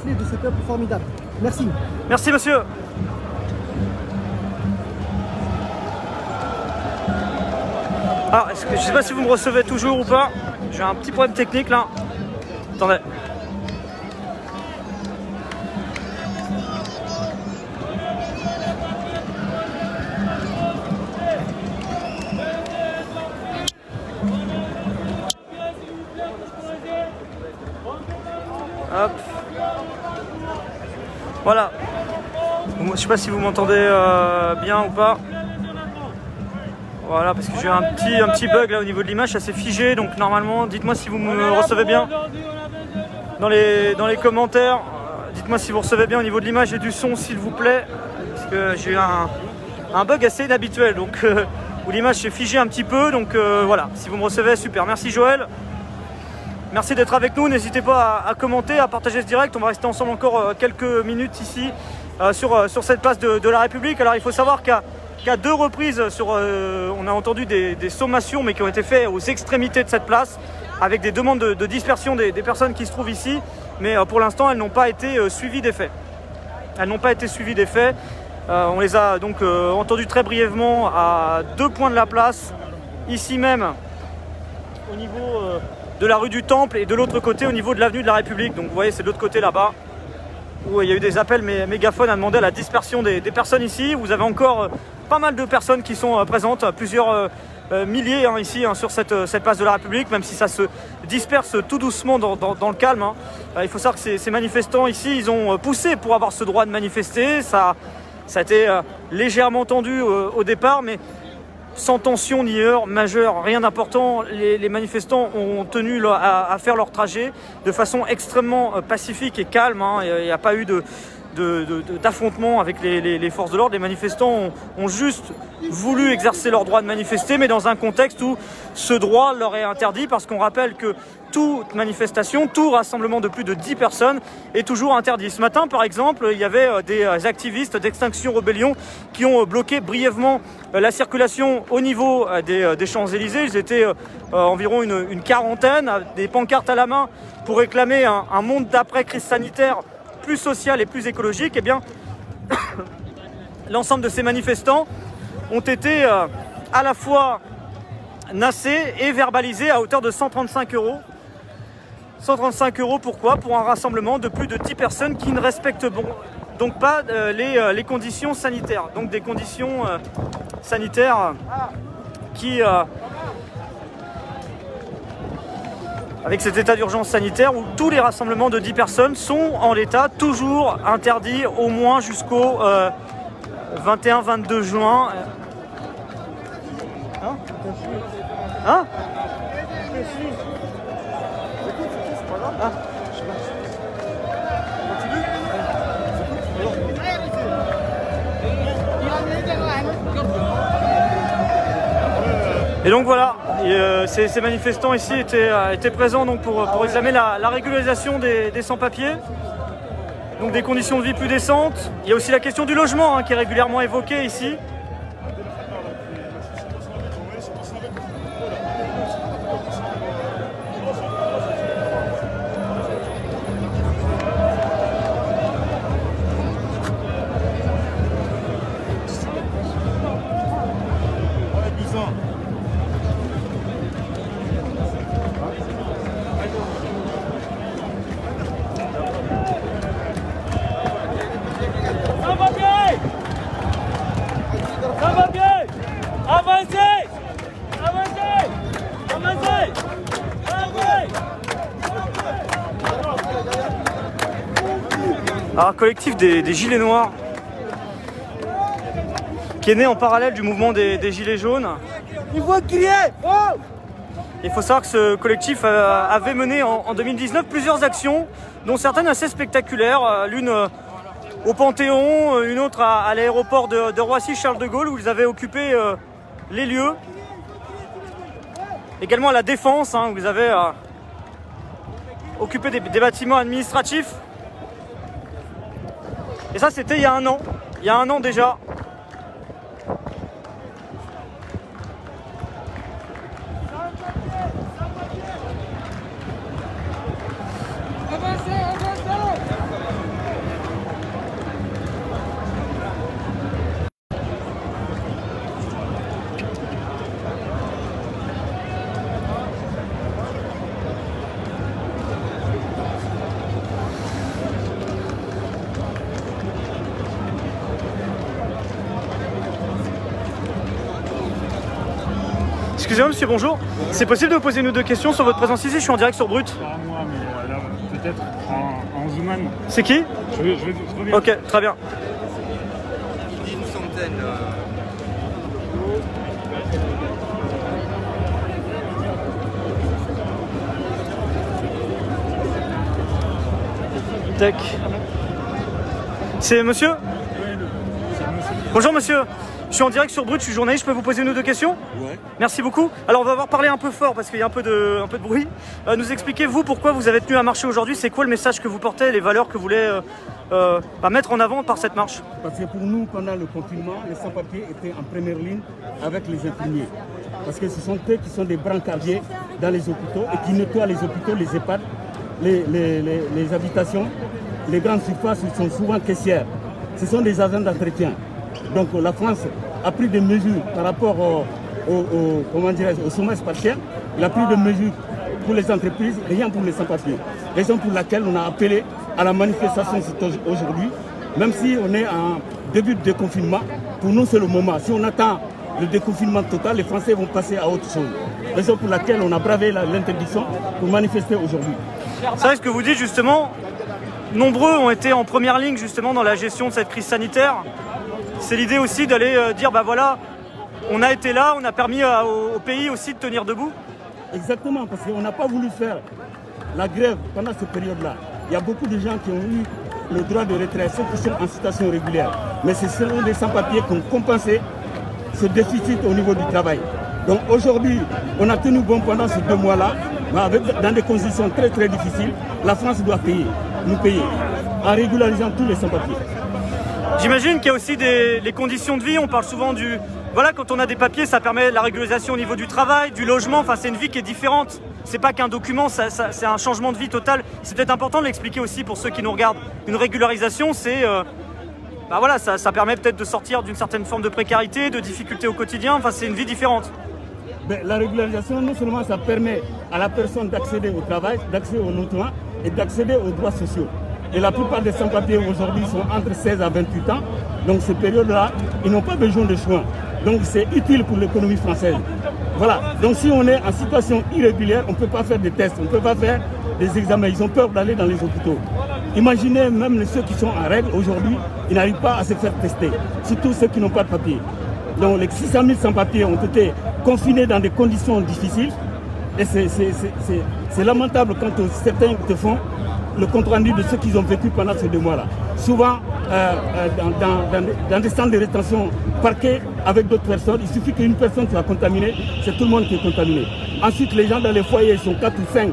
de ce peuple formidable. Merci. Merci monsieur. Alors, je ne sais pas si vous me recevez toujours ou pas. J'ai un petit problème technique là. Attendez. Hop. Voilà. Je sais pas si vous m'entendez bien ou pas. Voilà, parce que j'ai un petit bug là au niveau de l'image, c'est assez figé, donc normalement, dites-moi si vous me recevez bien dans les commentaires. Dites-moi si vous recevez bien au niveau de l'image et du son, s'il vous plaît, parce que j'ai eu un bug assez inhabituel, donc où l'image s'est figée un petit peu, donc voilà, si vous me recevez, super. Merci Joël. Merci d'être avec nous, n'hésitez pas à commenter, à partager ce direct, on va rester ensemble encore quelques minutes ici sur cette place de la République. Alors il faut savoir qu'à deux reprises, on a entendu des sommations mais qui ont été faites aux extrémités de cette place avec des demandes de dispersion des personnes qui se trouvent ici, mais pour l'instant elles n'ont pas été suivies des faits. Elles n'ont pas été suivies des faits. On les a donc entendues très brièvement à deux points de la place, ici même au niveau de la rue du Temple et de l'autre côté au niveau de l'avenue de la République. Donc vous voyez, c'est de l'autre côté là-bas où il y a eu des appels mégaphones à demander la dispersion des personnes ici. Vous avez encore pas mal de personnes qui sont présentes, plusieurs milliers ici sur cette place de la République, même si ça se disperse tout doucement dans le calme. Il faut savoir que ces manifestants ici, ils ont poussé pour avoir ce droit de manifester. Ça a été légèrement tendu au départ, mais sans tension ni heurts majeure, rien d'important. Les manifestants ont tenu à faire leur trajet de façon extrêmement pacifique et calme. Il n'y a pas eu d'affrontement avec les forces de l'ordre. Les manifestants ont juste voulu exercer leur droit de manifester, mais dans un contexte où ce droit leur est interdit, parce qu'on rappelle que toute manifestation, tout rassemblement de plus de 10 personnes est toujours interdit. Ce matin, par exemple, il y avait des activistes d'Extinction Rebellion qui ont bloqué brièvement la circulation au niveau des Champs-Élysées. Ils étaient environ une quarantaine, des pancartes à la main pour réclamer un monde d'après-crise sanitaire plus social et plus écologique. Eh bien, l'ensemble de ces manifestants ont été à la fois nassés et verbalisés à hauteur de 135 €. 135 € pourquoi? Pour un rassemblement de plus de 10 personnes qui ne respectent donc pas les conditions sanitaires. Donc des conditions sanitaires qui, avec cet état d'urgence sanitaire où tous les rassemblements de 10 personnes sont en l'état toujours interdits au moins jusqu'au 21-22 juin. Hein? Ah. Et donc voilà, ces manifestants ici étaient présents donc pour réclamer la régularisation des sans-papiers, donc des conditions de vie plus décentes. Il y a aussi la question du logement qui est régulièrement évoquée ici. Alors, un collectif des Gilets Noirs qui est né en parallèle du mouvement des Gilets jaunes. Il faut crier. Il faut savoir que ce collectif avait mené en 2019 plusieurs actions, dont certaines assez spectaculaires. L'une au Panthéon, une autre à l'aéroport de Roissy-Charles de Gaulle, où ils avaient occupé les lieux. Également à la Défense, où vous avez occupé des bâtiments administratifs. Et ça, c'était il y a un an déjà. Excusez-moi monsieur, bonjour. C'est possible de vous poser une ou deux questions sur votre présence ici? Je suis en direct sur Brut. Pas moi, mais là, peut-être en Zooman. C'est qui? Je reviens. Ok, très bien. Une centaine. Tac. C'est monsieur? Bonjour monsieur. Je suis en direct sur Brut, je suis journaliste, je peux vous poser une ou deux questions? Ouais. Merci beaucoup. Alors on va avoir parlé un peu fort parce qu'il y a un peu de bruit. Nous expliquez-vous pourquoi vous avez tenu à marcher aujourd'hui? C'est quoi le message que vous portez, les valeurs que vous voulez mettre en avant par cette marche? Parce que pour nous, pendant le confinement, les sans-papiers étaient en première ligne avec les infirmiers. Parce que ce sont eux qui sont des brancardiers dans les hôpitaux et qui nettoient les hôpitaux, les EHPAD, les habitations, les grandes surfaces, ils sont souvent caissières. Ce sont des agents d'entretien. Donc la France a pris des mesures par rapport au chômage partiel. Il a pris des mesures pour les entreprises, rien pour les sans-papiers. Raison pour laquelle on a appelé à la manifestation aujourd'hui. Même si on est en début de déconfinement, pour nous c'est le moment. Si on attend le déconfinement total, les Français vont passer à autre chose. Raison pour laquelle on a bravé l'interdiction pour manifester aujourd'hui. C'est vrai ce que vous dites justement. Nombreux ont été en première ligne justement dans la gestion de cette crise sanitaire. C'est l'idée aussi d'aller dire, bah voilà, on a été là, on a permis au pays aussi de tenir debout. Exactement, parce qu'on n'a pas voulu faire la grève pendant cette période-là. Il y a beaucoup de gens qui ont eu le droit de retrait, ceux qui sont en situation régulière. Mais c'est seulement des sans-papiers qui ont compensé ce déficit au niveau du travail. Donc aujourd'hui, on a tenu bon pendant ces 2 mois-là. dans des conditions très très difficiles, la France doit nous payer, en régularisant tous les sans-papiers. J'imagine qu'il y a aussi les conditions de vie, on parle souvent du... Voilà, quand on a des papiers, ça permet la régularisation au niveau du travail, du logement, enfin c'est une vie qui est différente. C'est pas qu'un document, c'est un changement de vie total. C'est peut-être important de l'expliquer aussi pour ceux qui nous regardent. Une régularisation, c'est... voilà, ça permet peut-être de sortir d'une certaine forme de précarité, de difficulté au quotidien, enfin c'est une vie différente. La régularisation, non seulement ça permet à la personne d'accéder au travail, d'accéder au logement et d'accéder aux droits sociaux. Et la plupart des sans-papiers aujourd'hui sont entre 16 à 28 ans. Donc ces périodes-là, ils n'ont pas besoin de soins. Donc c'est utile pour l'économie française. Voilà. Donc si on est en situation irrégulière, on ne peut pas faire des tests, on ne peut pas faire des examens. Ils ont peur d'aller dans les hôpitaux. Imaginez même ceux qui sont en règle aujourd'hui, ils n'arrivent pas à se faire tester. Surtout ceux qui n'ont pas de papier. Donc les 600 000 sans-papiers ont été confinés dans des conditions difficiles. Et c'est lamentable quand certains te font le compte-rendu de ce qu'ils ont vécu pendant ces 2 mois-là. Souvent, dans des centres de rétention parqués avec d'autres personnes, il suffit qu'une personne soit contaminée, c'est tout le monde qui est contaminé. Ensuite, les gens dans les foyers sont 4 ou 5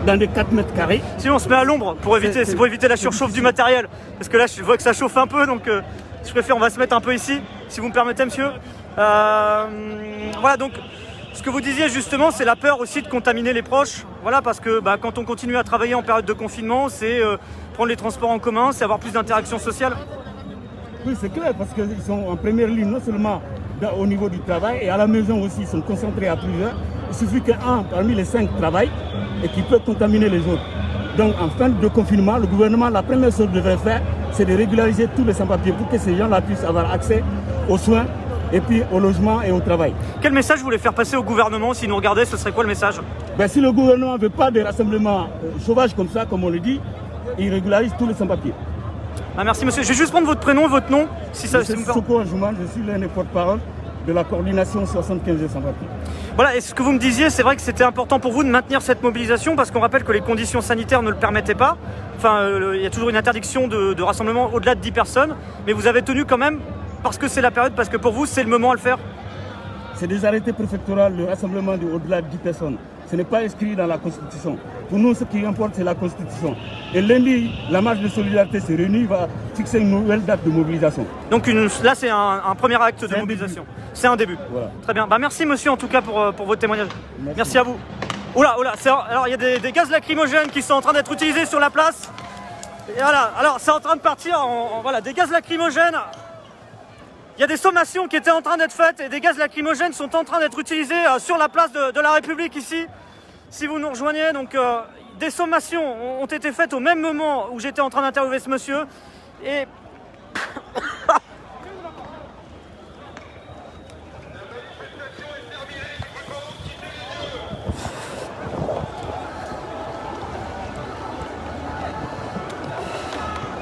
dans des 4 mètres carrés. Sinon, on se met à l'ombre pour éviter la surchauffe du matériel. Parce que là, je vois que ça chauffe un peu, donc je préfère, on va se mettre un peu ici, si vous me permettez, monsieur. Voilà, donc... Ce que vous disiez justement, c'est la peur aussi de contaminer les proches. Voilà, parce que quand on continue à travailler en période de confinement, c'est prendre les transports en commun, c'est avoir plus d'interactions sociales. Oui, c'est clair, parce qu'ils sont en première ligne, non seulement au niveau du travail, et à la maison aussi, ils sont concentrés à plusieurs. Il suffit qu'un parmi les 5 travaille et qui peut contaminer les autres. Donc en fin de confinement, le gouvernement, la première chose qu'il devrait faire, c'est de régulariser tous les sans-papiers pour que ces gens-là puissent avoir accès aux soins, et puis au logement et au travail. Quel message vous voulez faire passer au gouvernement? Si nous regardez, ce serait quoi le message? Si le gouvernement ne veut pas de rassemblements sauvages comme ça, comme on le dit, il régularise tous les sans-papiers. Merci monsieur. Je vais juste prendre votre prénom et votre nom. Si ça, je suis l'un des porte-parole de la coordination 75 des sans-papiers. Voilà, et ce que vous me disiez, c'est vrai que c'était important pour vous de maintenir cette mobilisation parce qu'on rappelle que les conditions sanitaires ne le permettaient pas. Enfin, il y a toujours une interdiction de rassemblement au-delà de 10 personnes, mais vous avez tenu quand même. Parce que c'est la période, parce que pour vous, c'est le moment à le faire? C'est des arrêtés préfectoraux, le rassemblement au-delà de 10 personnes. Ce n'est pas inscrit dans la Constitution. Pour nous, ce qui importe, c'est la Constitution. Et lundi, la marche de solidarité se réunit, va fixer une nouvelle date de mobilisation. Donc là, c'est un premier acte de mobilisation. C'est un début. Voilà. Très bien. Merci monsieur, en tout cas, pour votre témoignage. Merci à vous. Oula, alors il y a des gaz lacrymogènes qui sont en train d'être utilisés sur la place. Et voilà, alors c'est en train de partir voilà, des gaz lacrymogènes. Il y a des sommations qui étaient en train d'être faites et des gaz lacrymogènes sont en train d'être utilisés sur la place de la République ici. Si vous nous rejoignez, donc des sommations ont été faites au même moment où j'étais en train d'interviewer ce monsieur. Et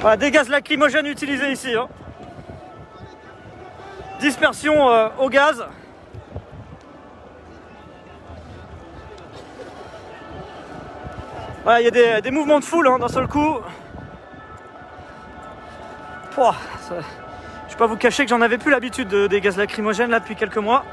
voilà, des gaz lacrymogènes utilisés ici. Dispersion au gaz. Voilà, il y a des mouvements de foule d'un seul coup. Je ne vais pas vous cacher que j'en avais plus l'habitude des gaz lacrymogènes là depuis quelques mois.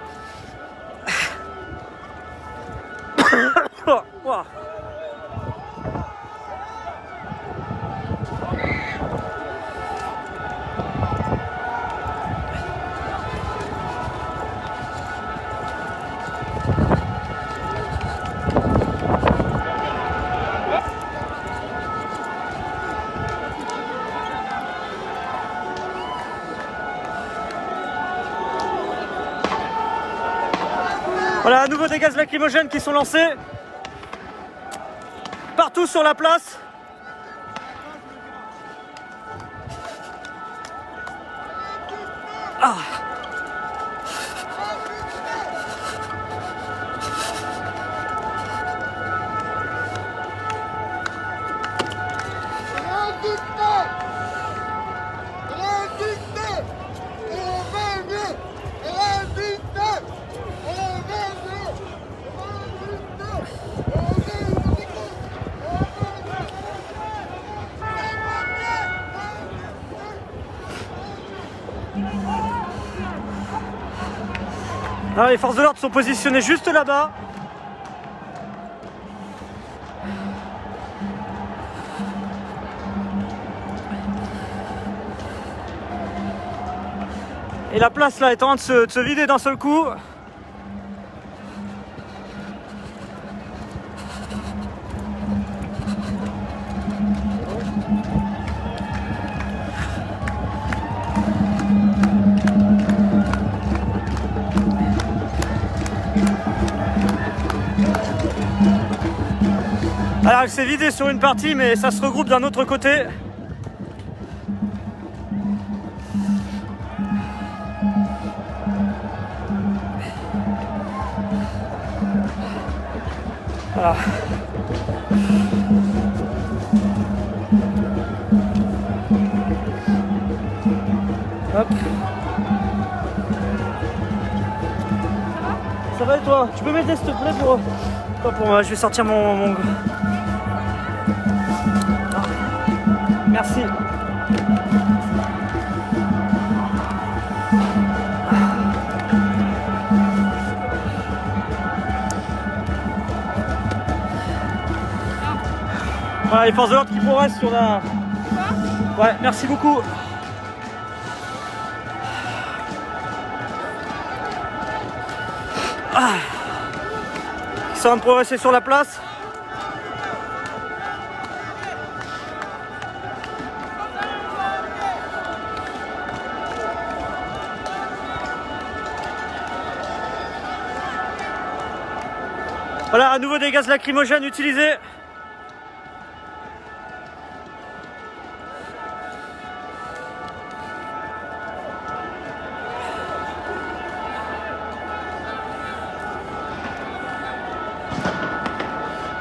Voilà, à nouveau des gaz lacrymogènes qui sont lancés partout sur la place. Alors, les forces de l'ordre sont positionnées juste là-bas. Et la place là est en train de se vider d'un seul coup. Alors elle s'est vidée sur une partie, mais ça se regroupe d'un autre côté. Voilà. Hop. Ça va et toi? Tu peux m'aider s'il te plaît pour moi, je vais sortir mon... Merci. Voilà, les forces de l'ordre qui progressent sur la... Ouais, merci beaucoup. Ils sont en train de progresser sur la place. Voilà, à nouveau des gaz lacrymogènes utilisés.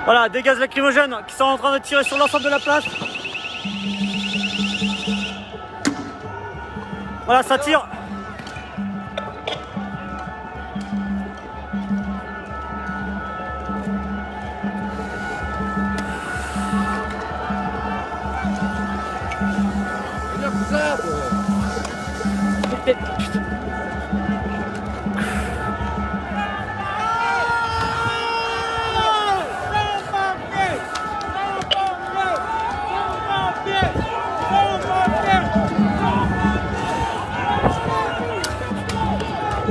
Voilà, des gaz lacrymogènes qui sont en train de tirer sur l'ensemble de la place. Voilà, ça tire.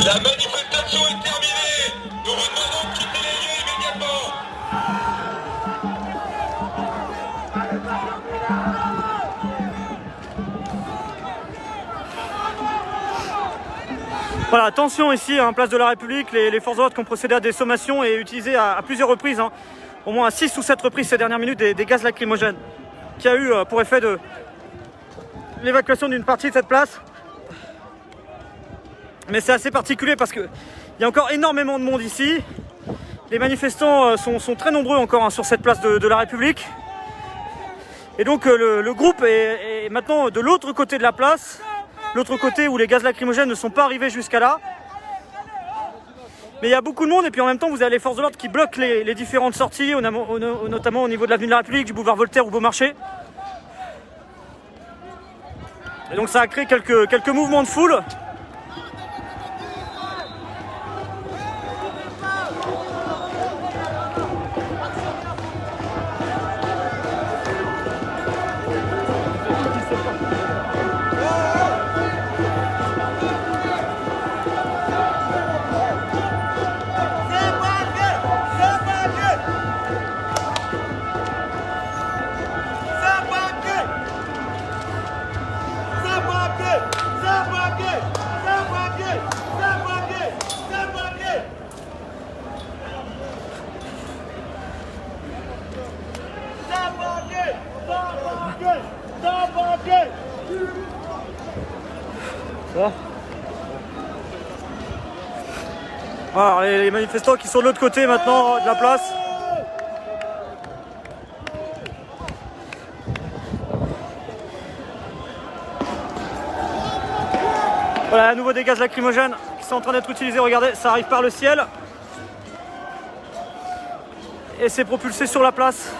La manifestation est terminée. Nous vous demandons de quitter les lieux immédiatement. Voilà, attention ici, hein, place de la République, les forces de l'ordre qui ont procédé à des sommations et utilisé à plusieurs reprises, hein, au moins à 6 ou 7 reprises ces dernières minutes, des gaz lacrymogènes, qui a eu pour effet de l'évacuation d'une partie de cette place. Mais c'est assez particulier parce qu'il y a encore énormément de monde ici. Les manifestants sont très nombreux encore, hein, sur cette place de la République. Et donc le groupe est maintenant de l'autre côté de la place, l'autre côté où les gaz lacrymogènes ne sont pas arrivés jusqu'à là. Mais il y a beaucoup de monde et puis en même temps vous avez les forces de l'ordre qui bloquent les différentes sorties, notamment au niveau de l'avenue de la République, du boulevard Voltaire ou Beaumarchais. Et donc ça a créé quelques mouvements de foule. Voilà, les manifestants qui sont de l'autre côté maintenant de la place. Voilà, à nouveau des gaz lacrymogènes qui sont en train d'être utilisés. Regardez, ça arrive par le ciel. Et c'est propulsé sur la place.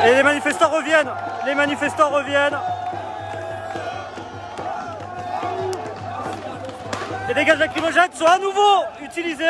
Et les manifestants reviennent. Les manifestants reviennent. Les dégâts lacrymogènes sont à nouveau utilisés.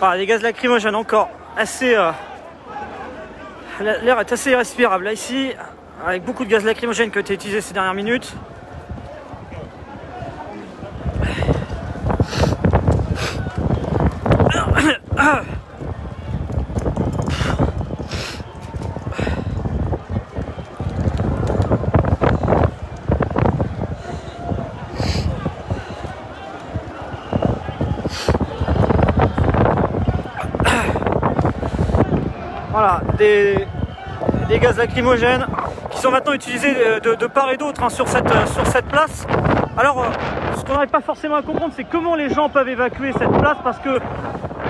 Ah, des gaz lacrymogènes encore assez... L'air est assez irrespirable là ici, avec beaucoup de gaz lacrymogènes qui ont été utilisés ces dernières minutes. Voilà, des gaz lacrymogènes qui sont maintenant utilisés de part et d'autre sur cette place. Alors, ce qu'on n'arrive pas forcément à comprendre, c'est comment les gens peuvent évacuer cette place, parce que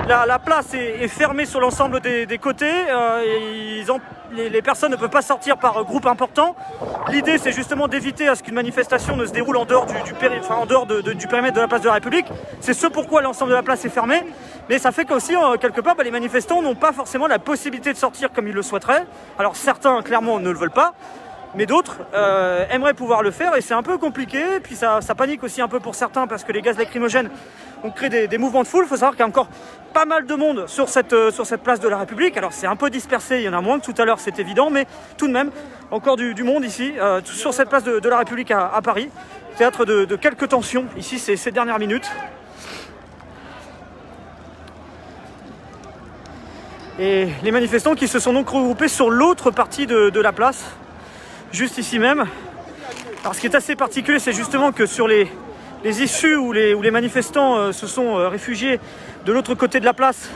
la place est fermée sur l'ensemble des côtés. Les personnes ne peuvent pas sortir par groupe important. L'idée, c'est justement d'éviter à ce qu'une manifestation ne se déroule en dehors du périmètre de la place de la République. C'est ce pourquoi l'ensemble de la place est fermée. Mais ça fait qu'aussi, quelque part, les manifestants n'ont pas forcément la possibilité de sortir comme ils le souhaiteraient. Alors certains, clairement, ne le veulent pas. Mais d'autres aimeraient pouvoir le faire, et c'est un peu compliqué. Puis ça panique aussi un peu pour certains, parce que les gaz lacrymogènes ont créé des mouvements de foule. Il faut savoir qu'il y a encore pas mal de monde sur cette place de la République. Alors c'est un peu dispersé, il y en a moins que tout à l'heure, c'est évident, mais tout de même, encore du monde ici, sur cette place de la République à Paris. Théâtre de quelques tensions ici ces dernières minutes. Et les manifestants qui se sont donc regroupés sur l'autre partie de la place, juste ici même. Alors ce qui est assez particulier, c'est justement que sur les issues où les manifestants se sont réfugiés de l'autre côté de la place,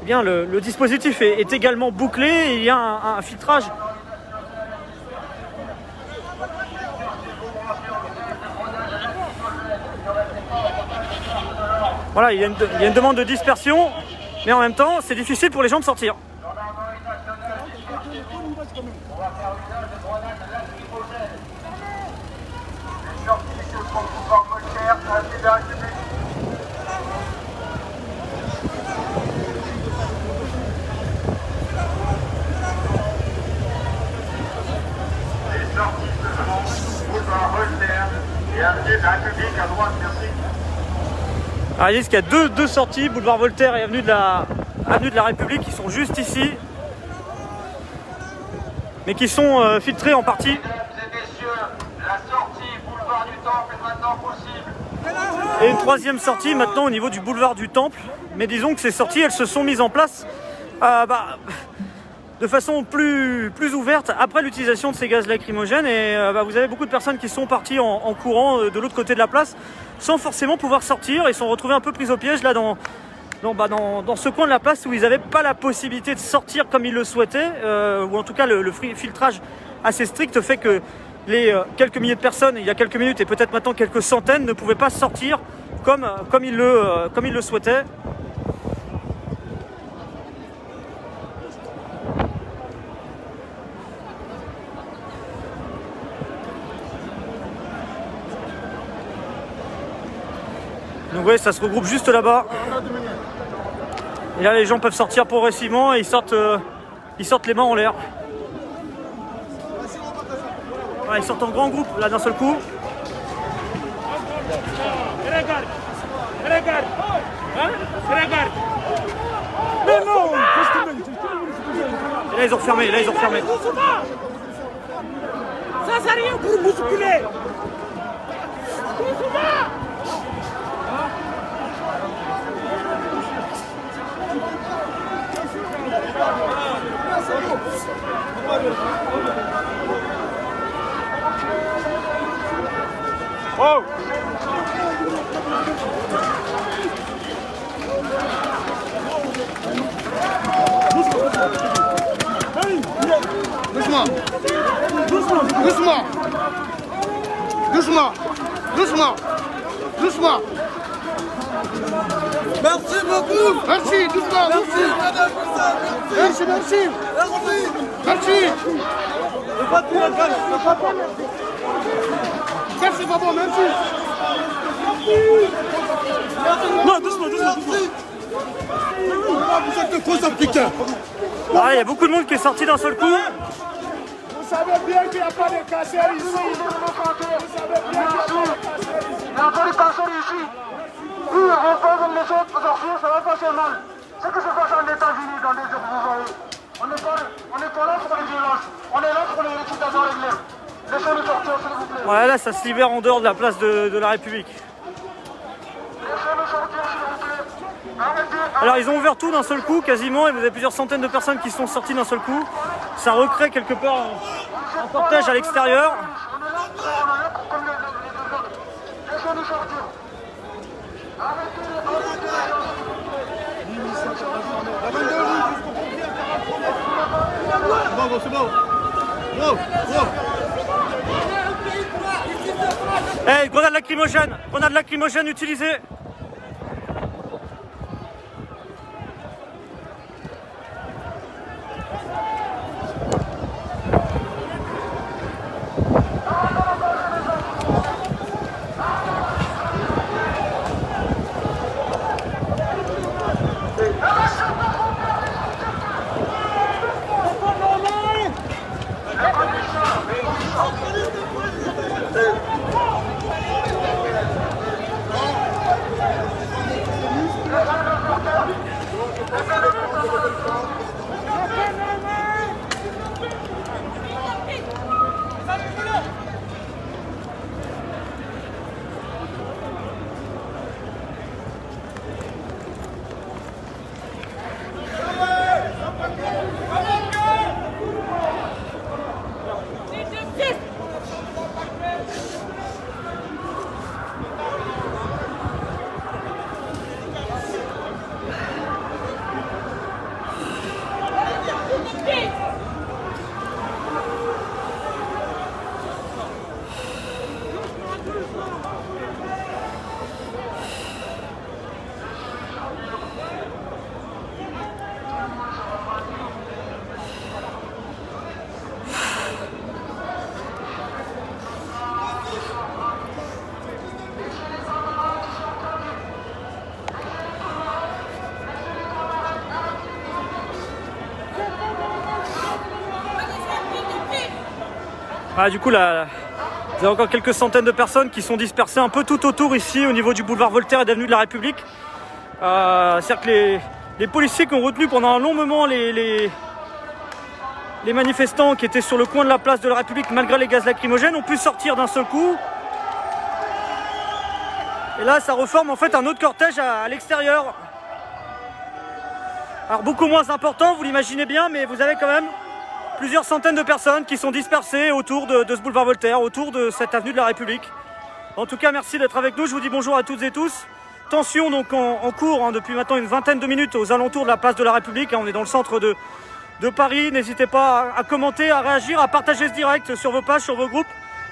eh bien le dispositif est également bouclé, et il y a un filtrage. Voilà, il y a une demande de dispersion, mais en même temps, c'est difficile pour les gens de sortir. Alors, ils disent qu'il y a deux sorties, boulevard Voltaire et avenue de la République, qui sont juste ici, mais qui sont filtrées en partie. Mesdames et messieurs, la sortie boulevard du Temple est maintenant possible. Et une troisième sortie maintenant au niveau du boulevard du Temple, mais disons que ces sorties, elles se sont mises en place de façon plus ouverte après l'utilisation de ces gaz lacrymogènes, et vous avez beaucoup de personnes qui sont parties en courant de l'autre côté de la place sans forcément pouvoir sortir, et sont retrouvés un peu pris au piège là dans ce coin de la place où ils n'avaient pas la possibilité de sortir comme ils le souhaitaient, ou en tout cas le filtrage assez strict fait que les quelques milliers de personnes il y a quelques minutes, et peut-être maintenant quelques centaines, ne pouvaient pas sortir comme ils le souhaitaient. Donc vous voyez, ça se regroupe juste là-bas. Et là, les gens peuvent sortir progressivement, et ils sortent les mains en l'air. Voilà, ils sortent en grand groupe là d'un seul coup. Hein? Regarde. Mais non. Et là ils ont fermé, là ils ont fermé. Ça c'est rien pour bousculer. Oh! Doucement. Doucement. Doucement. Doucement. Doucement. Merci beaucoup. Merci, doucement. Merci. Merci, merci. Merci. Merci, papa, merci. Non, doucement, doucement. Vous êtes trop africains. Ah, il y a beaucoup de monde qui est sorti d'un seul coup. Vous savez bien qu'il n'y a pas de casseurs ici. Vous savez bien qu'il n'y a pas de casseurs ici. Il y a un peu de casseurs ici. Oui, on va pas les autres sortir, ça va pas faire mal. Ce qui se passe en États-Unis, dans les œuvres, vous voyez. On n'est pas là pour les violences. On est là pour les récitations réglées. Laissez-nous sortir, s'il vous plaît. Ouais, là ça se libère en dehors de la place de la République. Laissez-nous sortir, s'il vous plaît. Arrêtez. Alors ils ont ouvert tout d'un seul coup quasiment et vous avez plusieurs centaines de personnes qui sont sorties d'un seul coup. Ça recrée quelque part un cortège à l'extérieur. On est là pour comme les autres. Laissez-nous sortir. Arrêtez les C'est bon. Wow, wow. Hey, grenade lacrymogène utilisée. Ah, du coup, là, vous avez encore quelques centaines de personnes qui sont dispersées un peu tout autour ici, au niveau du boulevard Voltaire et d'avenue de la République. C'est-à-dire que les policiers qui ont retenu pendant un long moment les manifestants qui étaient sur le coin de la place de la République, malgré les gaz lacrymogènes, ont pu sortir d'un seul coup. Et là, ça reforme en fait un autre cortège à l'extérieur. Alors, beaucoup moins important, vous l'imaginez bien, mais vous avez quand même plusieurs centaines de personnes qui sont dispersées autour de ce boulevard Voltaire, autour de cette avenue de la République. En tout cas, merci d'être avec nous. Je vous dis bonjour à toutes et tous. Tension donc en cours depuis maintenant une vingtaine de minutes aux alentours de la place de la République. On est dans le centre de Paris. N'hésitez pas à commenter, à réagir, à partager ce direct sur vos pages, sur vos groupes.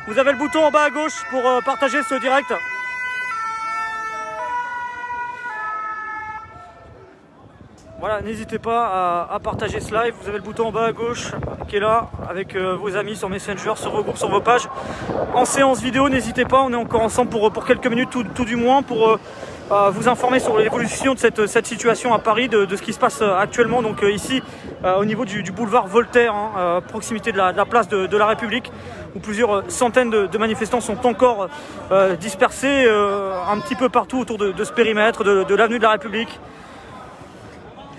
Vous avez le bouton en bas à gauche pour partager ce direct. Voilà, n'hésitez pas à partager ce live. Vous avez le bouton en bas à gauche qui est là avec vos amis sur Messenger, sur vos groupes, sur vos pages. En séance vidéo, n'hésitez pas, on est encore ensemble pour quelques minutes tout du moins pour vous informer sur l'évolution de cette situation à Paris, de ce qui se passe actuellement donc ici au niveau du boulevard Voltaire, proximité de la place de la République. où plusieurs centaines de manifestants sont encore dispersés un petit peu partout autour de ce périmètre, de l'avenue de la République.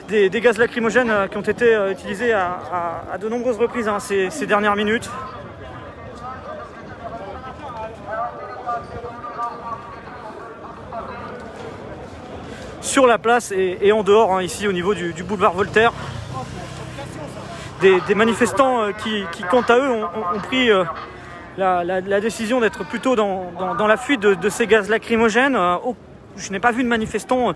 Des gaz lacrymogènes qui ont été utilisés à de nombreuses reprises ces dernières minutes. Sur la place et en dehors, ici au niveau du boulevard Voltaire, des manifestants qui quant à eux ont pris la décision d'être plutôt dans la fuite de ces gaz lacrymogènes. Je n'ai pas vu de manifestants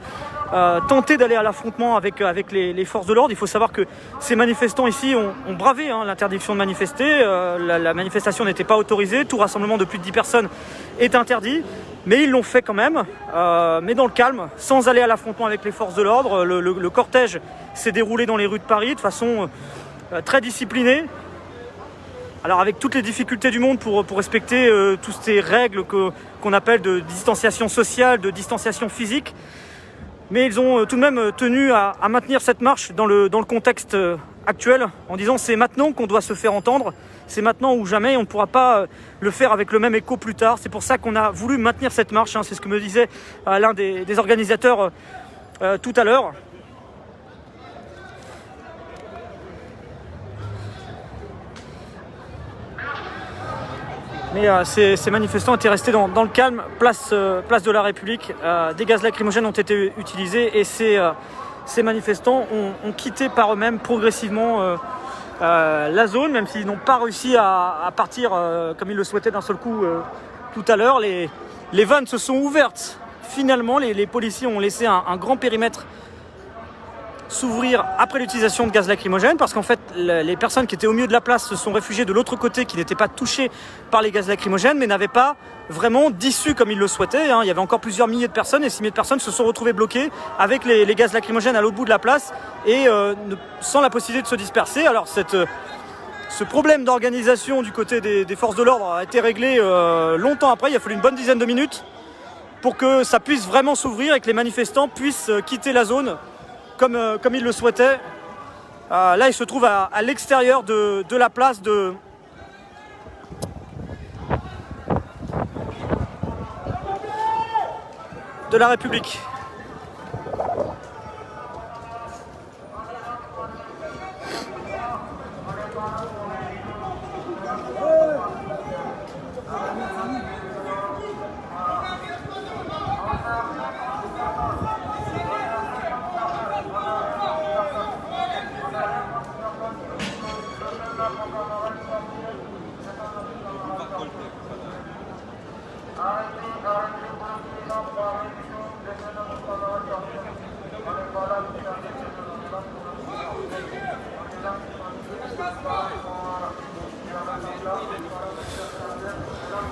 tenter d'aller à l'affrontement avec les forces de l'ordre. Il faut savoir que ces manifestants ici ont bravé l'interdiction de manifester. La manifestation n'était pas autorisée. Tout rassemblement de plus de 10 personnes est interdit. Mais ils l'ont fait quand même, mais dans le calme, sans aller à l'affrontement avec les forces de l'ordre. Le cortège s'est déroulé dans les rues de Paris de façon très disciplinée. Alors avec toutes les difficultés du monde pour respecter toutes ces règles qu'on appelle de distanciation sociale, de distanciation physique. Mais ils ont tout de même tenu à maintenir cette marche dans le contexte actuel, en disant c'est maintenant qu'on doit se faire entendre, c'est maintenant ou jamais, on ne pourra pas le faire avec le même écho plus tard. C'est pour ça qu'on a voulu maintenir cette marche, c'est ce que me disait l'un des organisateurs tout à l'heure. Mais ces manifestants étaient restés dans le calme, place de la République. Des gaz lacrymogènes ont été utilisés et ces manifestants ont quitté par eux-mêmes progressivement la zone, même s'ils n'ont pas réussi à partir comme ils le souhaitaient d'un seul coup tout à l'heure. Les vannes se sont ouvertes. Finalement, les policiers ont laissé un grand périmètre s'ouvrir après l'utilisation de gaz lacrymogène, parce qu'en fait les personnes qui étaient au milieu de la place se sont réfugiées de l'autre côté, qui n'étaient pas touchées par les gaz lacrymogènes, mais n'avaient pas vraiment d'issue comme ils le souhaitaient. Il y avait encore plusieurs milliers de personnes, et 6 000 personnes se sont retrouvées bloquées avec les gaz lacrymogènes à l'autre bout de la place et sans la possibilité de se disperser. Alors ce problème d'organisation du côté des forces de l'ordre a été réglé longtemps après. Il a fallu une bonne dizaine de minutes pour que ça puisse vraiment s'ouvrir et que les manifestants puissent quitter la zone comme il le souhaitait. Là, il se trouve à l'extérieur de la place de la République.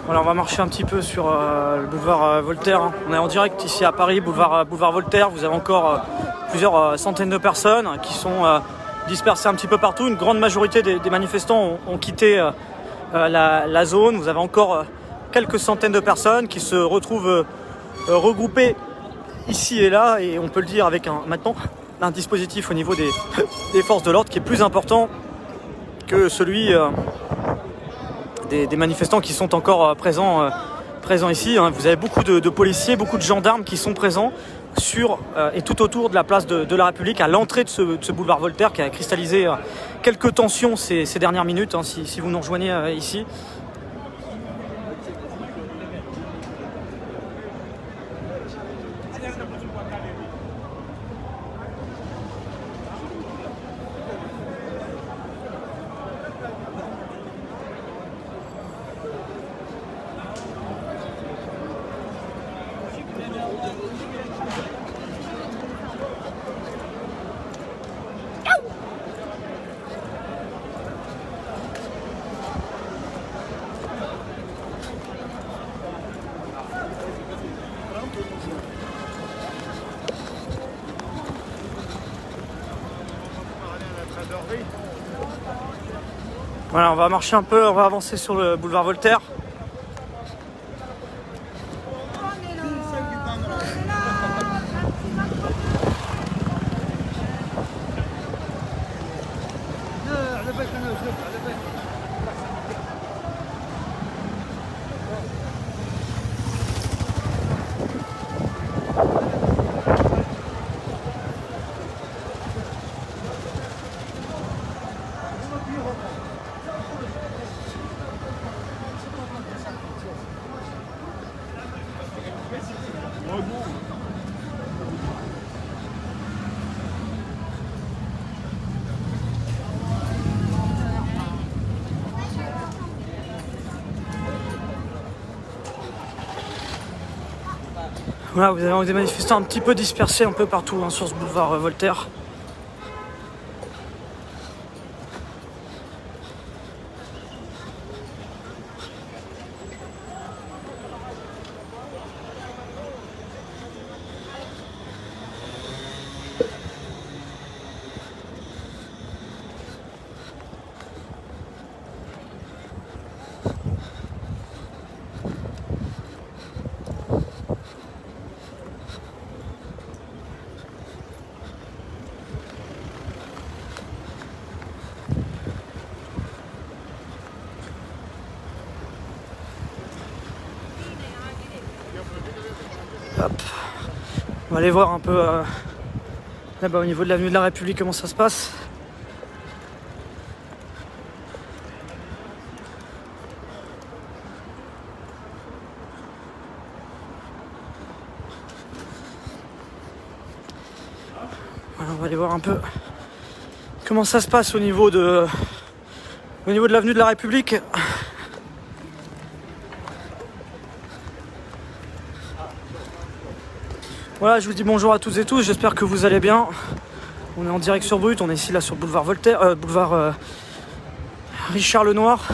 Voilà, on va marcher un petit peu sur le boulevard Voltaire. On est en direct ici à Paris, boulevard Voltaire. Vous avez encore plusieurs centaines de personnes qui sont dispersées un petit peu partout. Une grande majorité des manifestants ont quitté la zone. Vous avez encore quelques centaines de personnes qui se retrouvent regroupées ici et là. Et on peut le dire avec maintenant un dispositif au niveau des forces de l'ordre qui est plus important que celui des manifestants qui sont encore présents ici. Vous avez beaucoup de policiers, beaucoup de gendarmes qui sont présents sur et tout autour de la place de la République, à l'entrée de ce boulevard Voltaire qui a cristallisé quelques tensions ces dernières minutes, si vous nous rejoignez ici. Voilà, on va marcher un peu, on va avancer sur le boulevard Voltaire. Voilà, vous avez des manifestants un petit peu dispersés un peu partout hein, sur ce boulevard Voltaire. Hop. On va aller voir un peu là-bas au niveau de l'avenue de la République comment ça se passe. Voilà, on va aller voir un peu comment ça se passe au niveau de l'avenue de la République. Voilà, je vous dis bonjour à toutes et tous, j'espère que vous allez bien. On est en direct sur Brut, on est ici là sur le boulevard Voltaire, boulevard Richard Lenoir.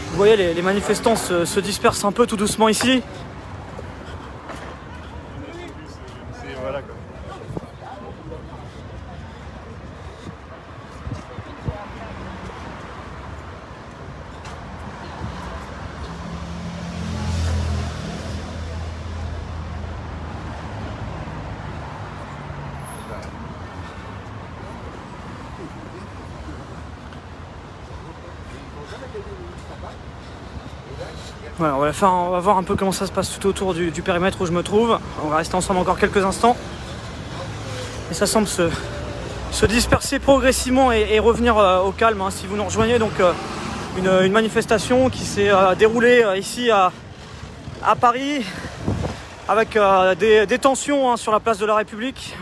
Vous voyez, les manifestants se dispersent un peu tout doucement ici. Voilà, on va voir un peu comment ça se passe tout autour du périmètre où je me trouve. On va rester ensemble encore quelques instants. Et ça semble se disperser progressivement et revenir au calme. Hein, si vous nous rejoignez, donc une manifestation qui s'est déroulée ici à Paris avec des tensions hein, sur la place de la République.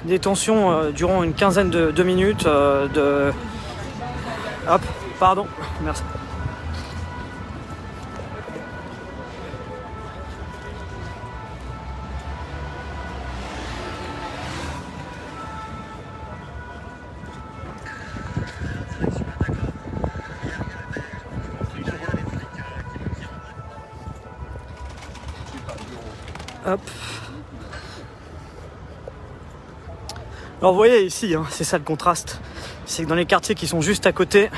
Des tensions durant une quinzaine de minutes Hop, pardon, merci. Hop. Alors vous voyez ici, hein, c'est ça le contraste, c'est que dans les quartiers qui sont juste à côté,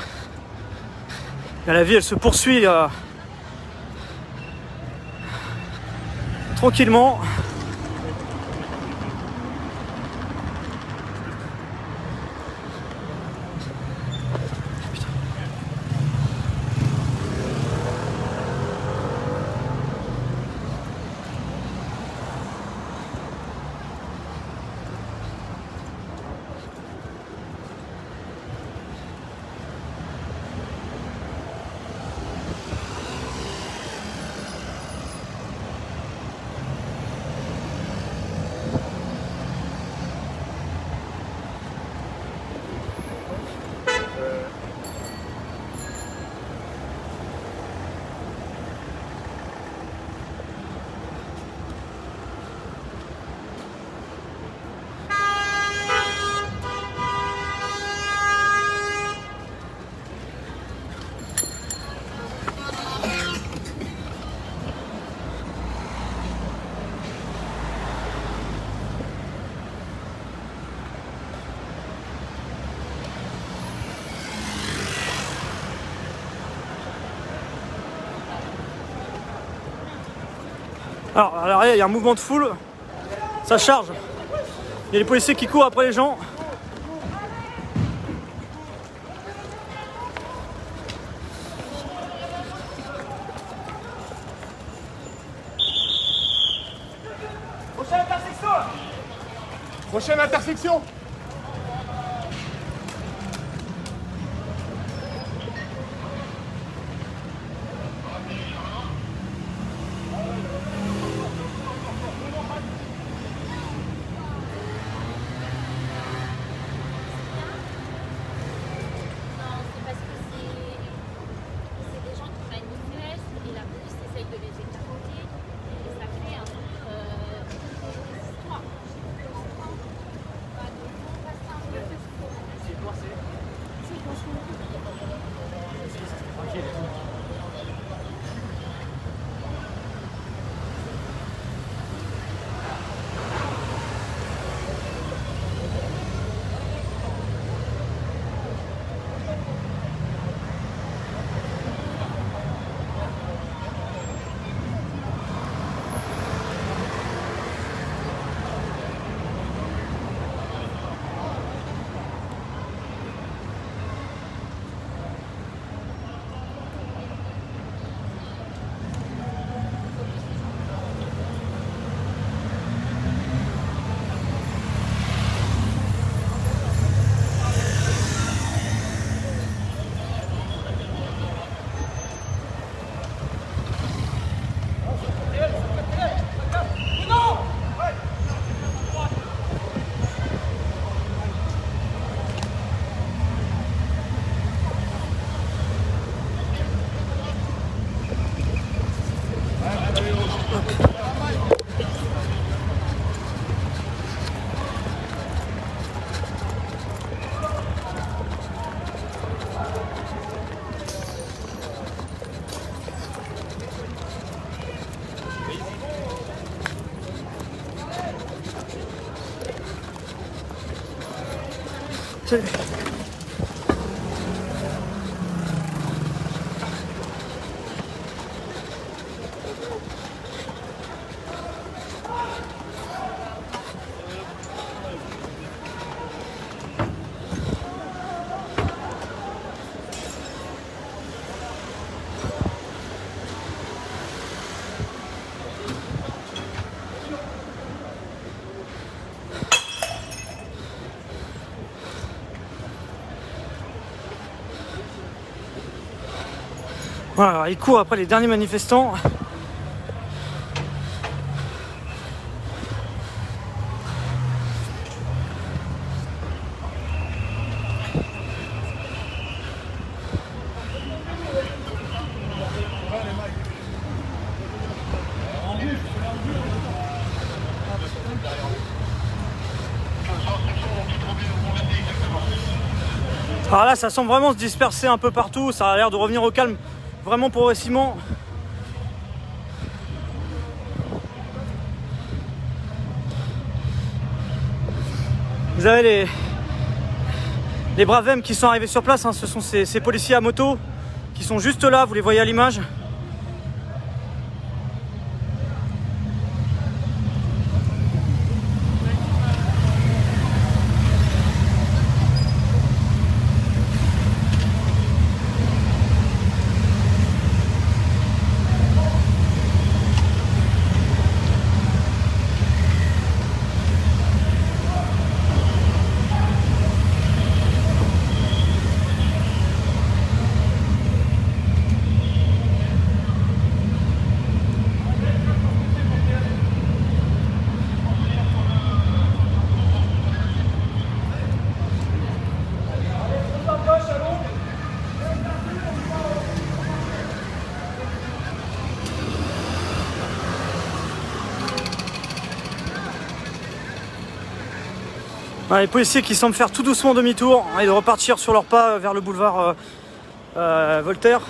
là, la vie elle se poursuit tranquillement. Alors à l'arrière il y a un mouvement de foule, ça charge, il y a les policiers qui courent après les gens. Prochaine intersection. Prochaine intersection. Salut. Voilà, alors il court après les derniers manifestants. Alors là, ça semble vraiment se disperser un peu partout, ça a l'air de revenir au calme vraiment progressivement. Vous avez les braves M qui sont arrivés sur place, hein. Ce sont ces policiers à moto qui sont juste là, vous les voyez à l'image. Voilà, les policiers qui semblent faire tout doucement demi-tour et de repartir sur leurs pas vers le boulevard Voltaire.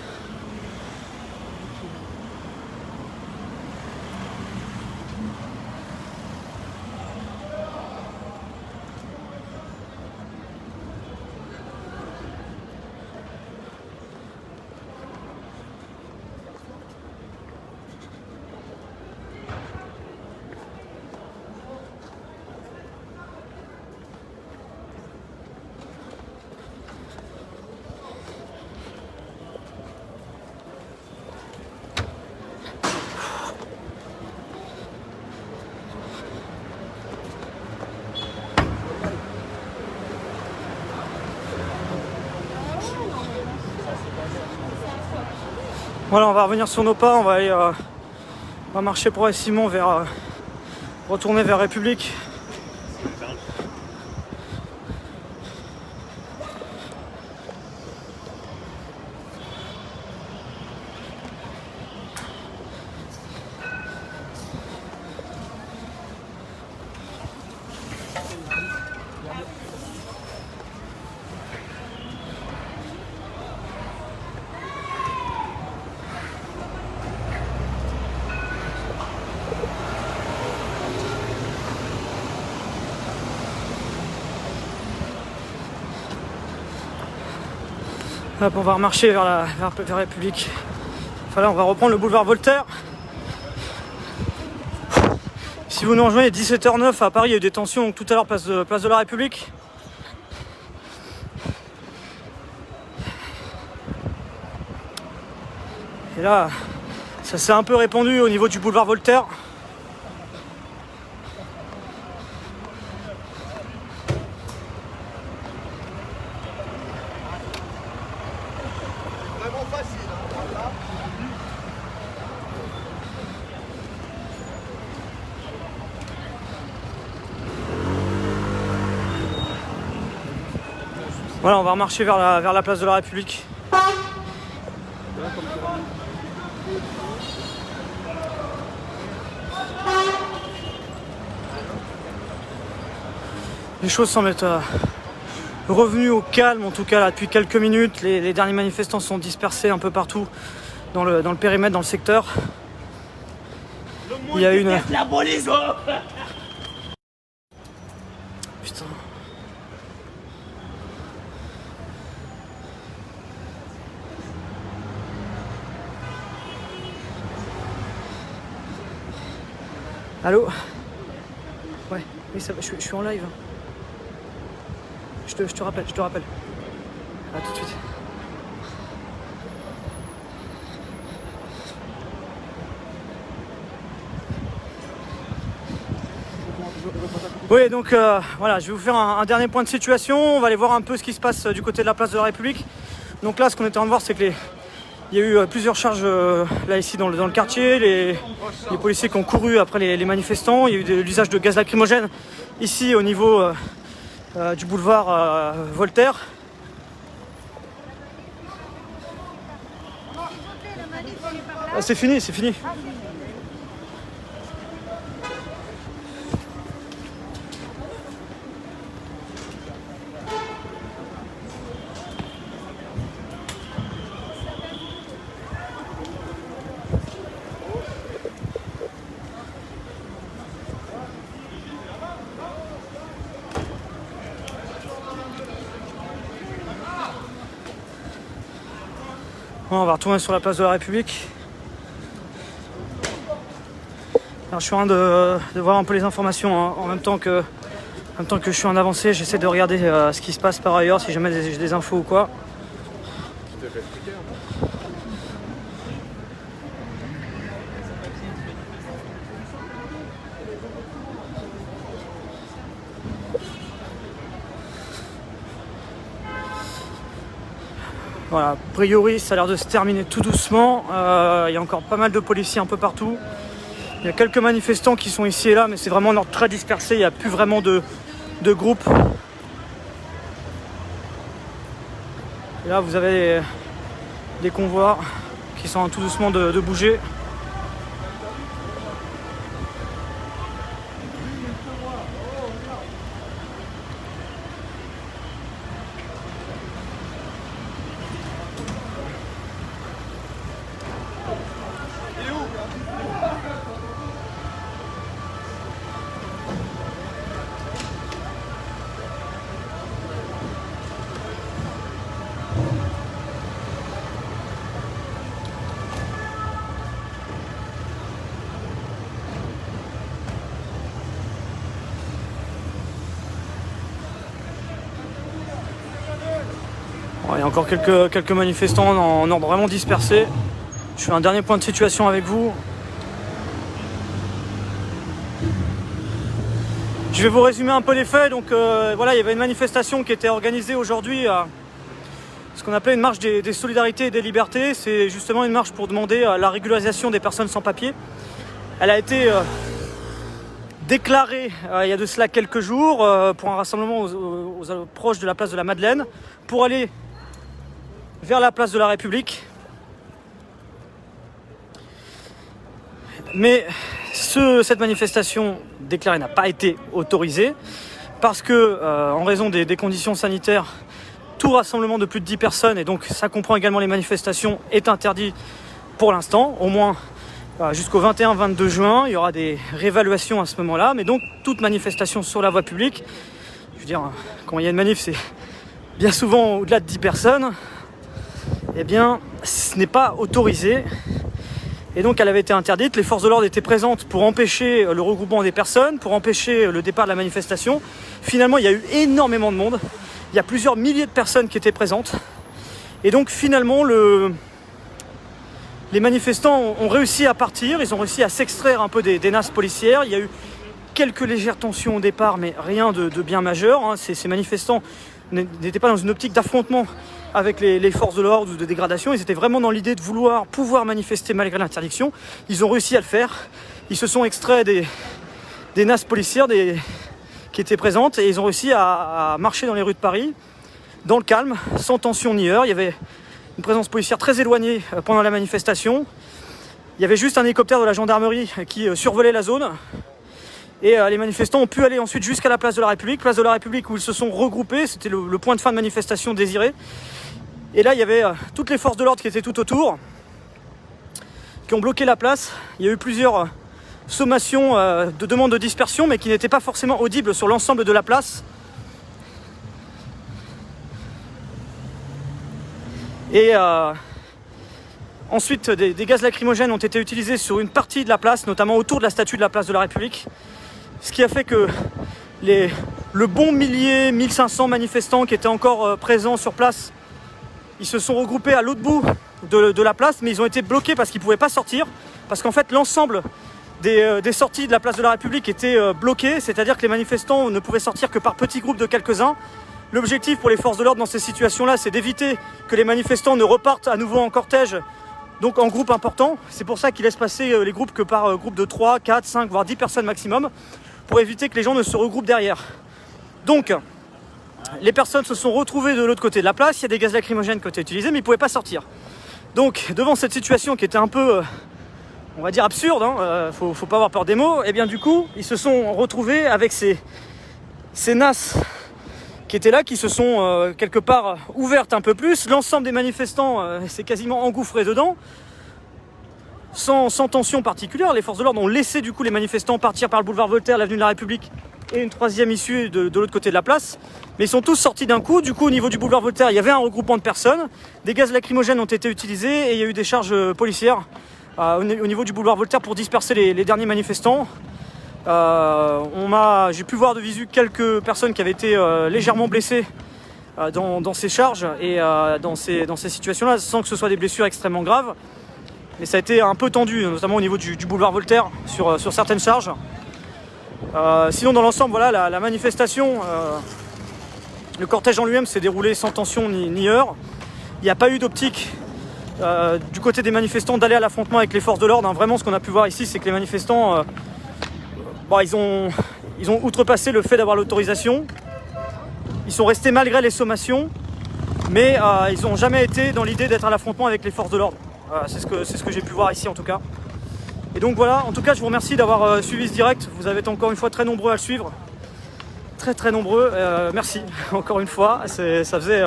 Voilà, on va revenir sur nos pas, on va aller on va marcher progressivement vers retourner vers République. Hop, on va remarcher vers République. Enfin là, on va reprendre le boulevard Voltaire. Si vous nous rejoignez, 17h09 à Paris, il y a eu des tensions donc, tout à l'heure, place de la République. Et là, ça s'est un peu répandu au niveau du boulevard Voltaire. Voilà, on va remarcher vers la place de la République. Les choses semblent être revenues au calme, en tout cas là, depuis quelques minutes. Les derniers manifestants sont dispersés un peu partout dans le périmètre, dans le secteur. Il y a une... La police, oh. Putain. Allô? Ouais, oui, ça va, je suis en live. Je te rappelle, À tout de suite. Oui, donc voilà, je vais vous faire un dernier point de situation. On va aller voir un peu ce qui se passe du côté de la place de la République. Donc là, ce qu'on est en train de voir, c'est que il y a eu plusieurs charges là ici dans le quartier. Les policiers qui ont couru après les manifestants. Il y a eu de l'usage de gaz lacrymogène ici au niveau du boulevard Voltaire. Ah, c'est fini. On va retourner sur la place de la République. Alors, je suis en train de voir un peu les informations hein, en même temps que je suis en avancée. J'essaie de regarder ce qui se passe par ailleurs, si jamais j'ai des infos ou quoi. Voilà, a priori ça a l'air de se terminer tout doucement, il y a encore pas mal de policiers un peu partout, il y a quelques manifestants qui sont ici et là mais c'est vraiment un ordre très dispersé, il n'y a plus vraiment de groupe. Et là vous avez des convois qui sont tout doucement de bouger. Il y a encore quelques manifestants en ordre vraiment dispersé. Je fais un dernier point de situation avec vous. Je vais vous résumer un peu les faits. Donc voilà, il y avait une manifestation qui était organisée aujourd'hui, ce qu'on appelait une marche des solidarités et des libertés. C'est justement une marche pour demander la régularisation des personnes sans papier. Elle a été déclarée il y a de cela quelques jours pour un rassemblement aux proches de la place de la Madeleine pour aller vers la place de la République. Mais cette manifestation déclarée n'a pas été autorisée parce que, en raison des conditions sanitaires, tout rassemblement de plus de 10 personnes, et donc ça comprend également les manifestations, est interdit pour l'instant, au moins jusqu'au 21-22 juin. Il y aura des réévaluations à ce moment-là, mais donc toute manifestation sur la voie publique, je veux dire, quand il y a une manif, c'est bien souvent au-delà de 10 personnes, eh bien, ce n'est pas autorisé. Et donc, elle avait été interdite. Les forces de l'ordre étaient présentes pour empêcher le regroupement des personnes, pour empêcher le départ de la manifestation. Finalement, il y a eu énormément de monde. Il y a plusieurs milliers de personnes qui étaient présentes. Et donc, finalement, les manifestants ont réussi à partir. Ils ont réussi à s'extraire un peu des nasses policières. Il y a eu quelques légères tensions au départ, mais rien de bien majeur. Hein. Ces manifestants n'étaient pas dans une optique d'affrontement avec les forces de l'ordre ou de dégradation. Ils étaient vraiment dans l'idée de pouvoir manifester malgré l'interdiction. Ils ont réussi à le faire. Ils se sont extraits des nasses policières qui étaient présentes et ils ont réussi à marcher dans les rues de Paris dans le calme, sans tension ni heurts. Il y avait une présence policière très éloignée pendant la manifestation. Il y avait juste un hélicoptère de la gendarmerie qui survolait la zone. Et les manifestants ont pu aller ensuite jusqu'à la place de la République où ils se sont regroupés. C'était le point de fin de manifestation désiré. Et là, il y avait toutes les forces de l'ordre qui étaient tout autour, qui ont bloqué la place. Il y a eu plusieurs sommations de demandes de dispersion, mais qui n'étaient pas forcément audibles sur l'ensemble de la place. Et Ensuite, des gaz lacrymogènes ont été utilisés sur une partie de la place, notamment autour de la statue de la place de la République. Ce qui a fait que le bon 1500 manifestants qui étaient encore présents sur place, ils se sont regroupés à l'autre bout de la place, mais ils ont été bloqués parce qu'ils ne pouvaient pas sortir. Parce qu'en fait, l'ensemble des sorties de la place de la République étaient bloquées, c'est-à-dire que les manifestants ne pouvaient sortir que par petits groupes de quelques-uns. L'objectif pour les forces de l'ordre dans ces situations-là, c'est d'éviter que les manifestants ne repartent à nouveau en cortège, donc en groupe important. C'est pour ça qu'ils laissent passer les groupes que par groupe de 3, 4, 5, voire 10 personnes maximum, pour éviter que les gens ne se regroupent derrière. Donc, les personnes se sont retrouvées de l'autre côté de la place, il y a des gaz lacrymogènes qui ont été utilisés, mais ils ne pouvaient pas sortir. Donc, devant cette situation qui était un peu, on va dire absurde, faut pas avoir peur des mots, et bien du coup, ils se sont retrouvés avec ces nasses qui étaient là, qui se sont quelque part ouvertes un peu plus. L'ensemble des manifestants s'est quasiment engouffré dedans, sans tension particulière. Les forces de l'ordre ont laissé du coup les manifestants partir par le boulevard Voltaire, l'avenue de la République et une troisième issue de l'autre côté de la place. Mais ils sont tous sortis d'un coup. Du coup, au niveau du boulevard Voltaire, il y avait un regroupement de personnes. Des gaz lacrymogènes ont été utilisés et il y a eu des charges policières au niveau du boulevard Voltaire pour disperser les derniers manifestants. J'ai pu voir de visu quelques personnes qui avaient été légèrement blessées dans ces charges et dans ces situations-là, sans que ce soit des blessures extrêmement graves. Mais ça a été un peu tendu, notamment au niveau du boulevard Voltaire, sur certaines charges. Sinon, dans l'ensemble, voilà, la manifestation, le cortège en lui-même s'est déroulé sans tension ni heurts. Il n'y a pas eu d'optique du côté des manifestants d'aller à l'affrontement avec les forces de l'ordre. Vraiment, ce qu'on a pu voir ici, c'est que les manifestants, ils ont outrepassé le fait d'avoir l'autorisation. Ils sont restés malgré les sommations, mais ils n'ont jamais été dans l'idée d'être à l'affrontement avec les forces de l'ordre. C'est ce que j'ai pu voir ici en tout cas. Et donc voilà, en tout cas je vous remercie d'avoir suivi ce direct. Vous avez été encore une fois très nombreux à le suivre. Très nombreux. Merci encore une fois. C'était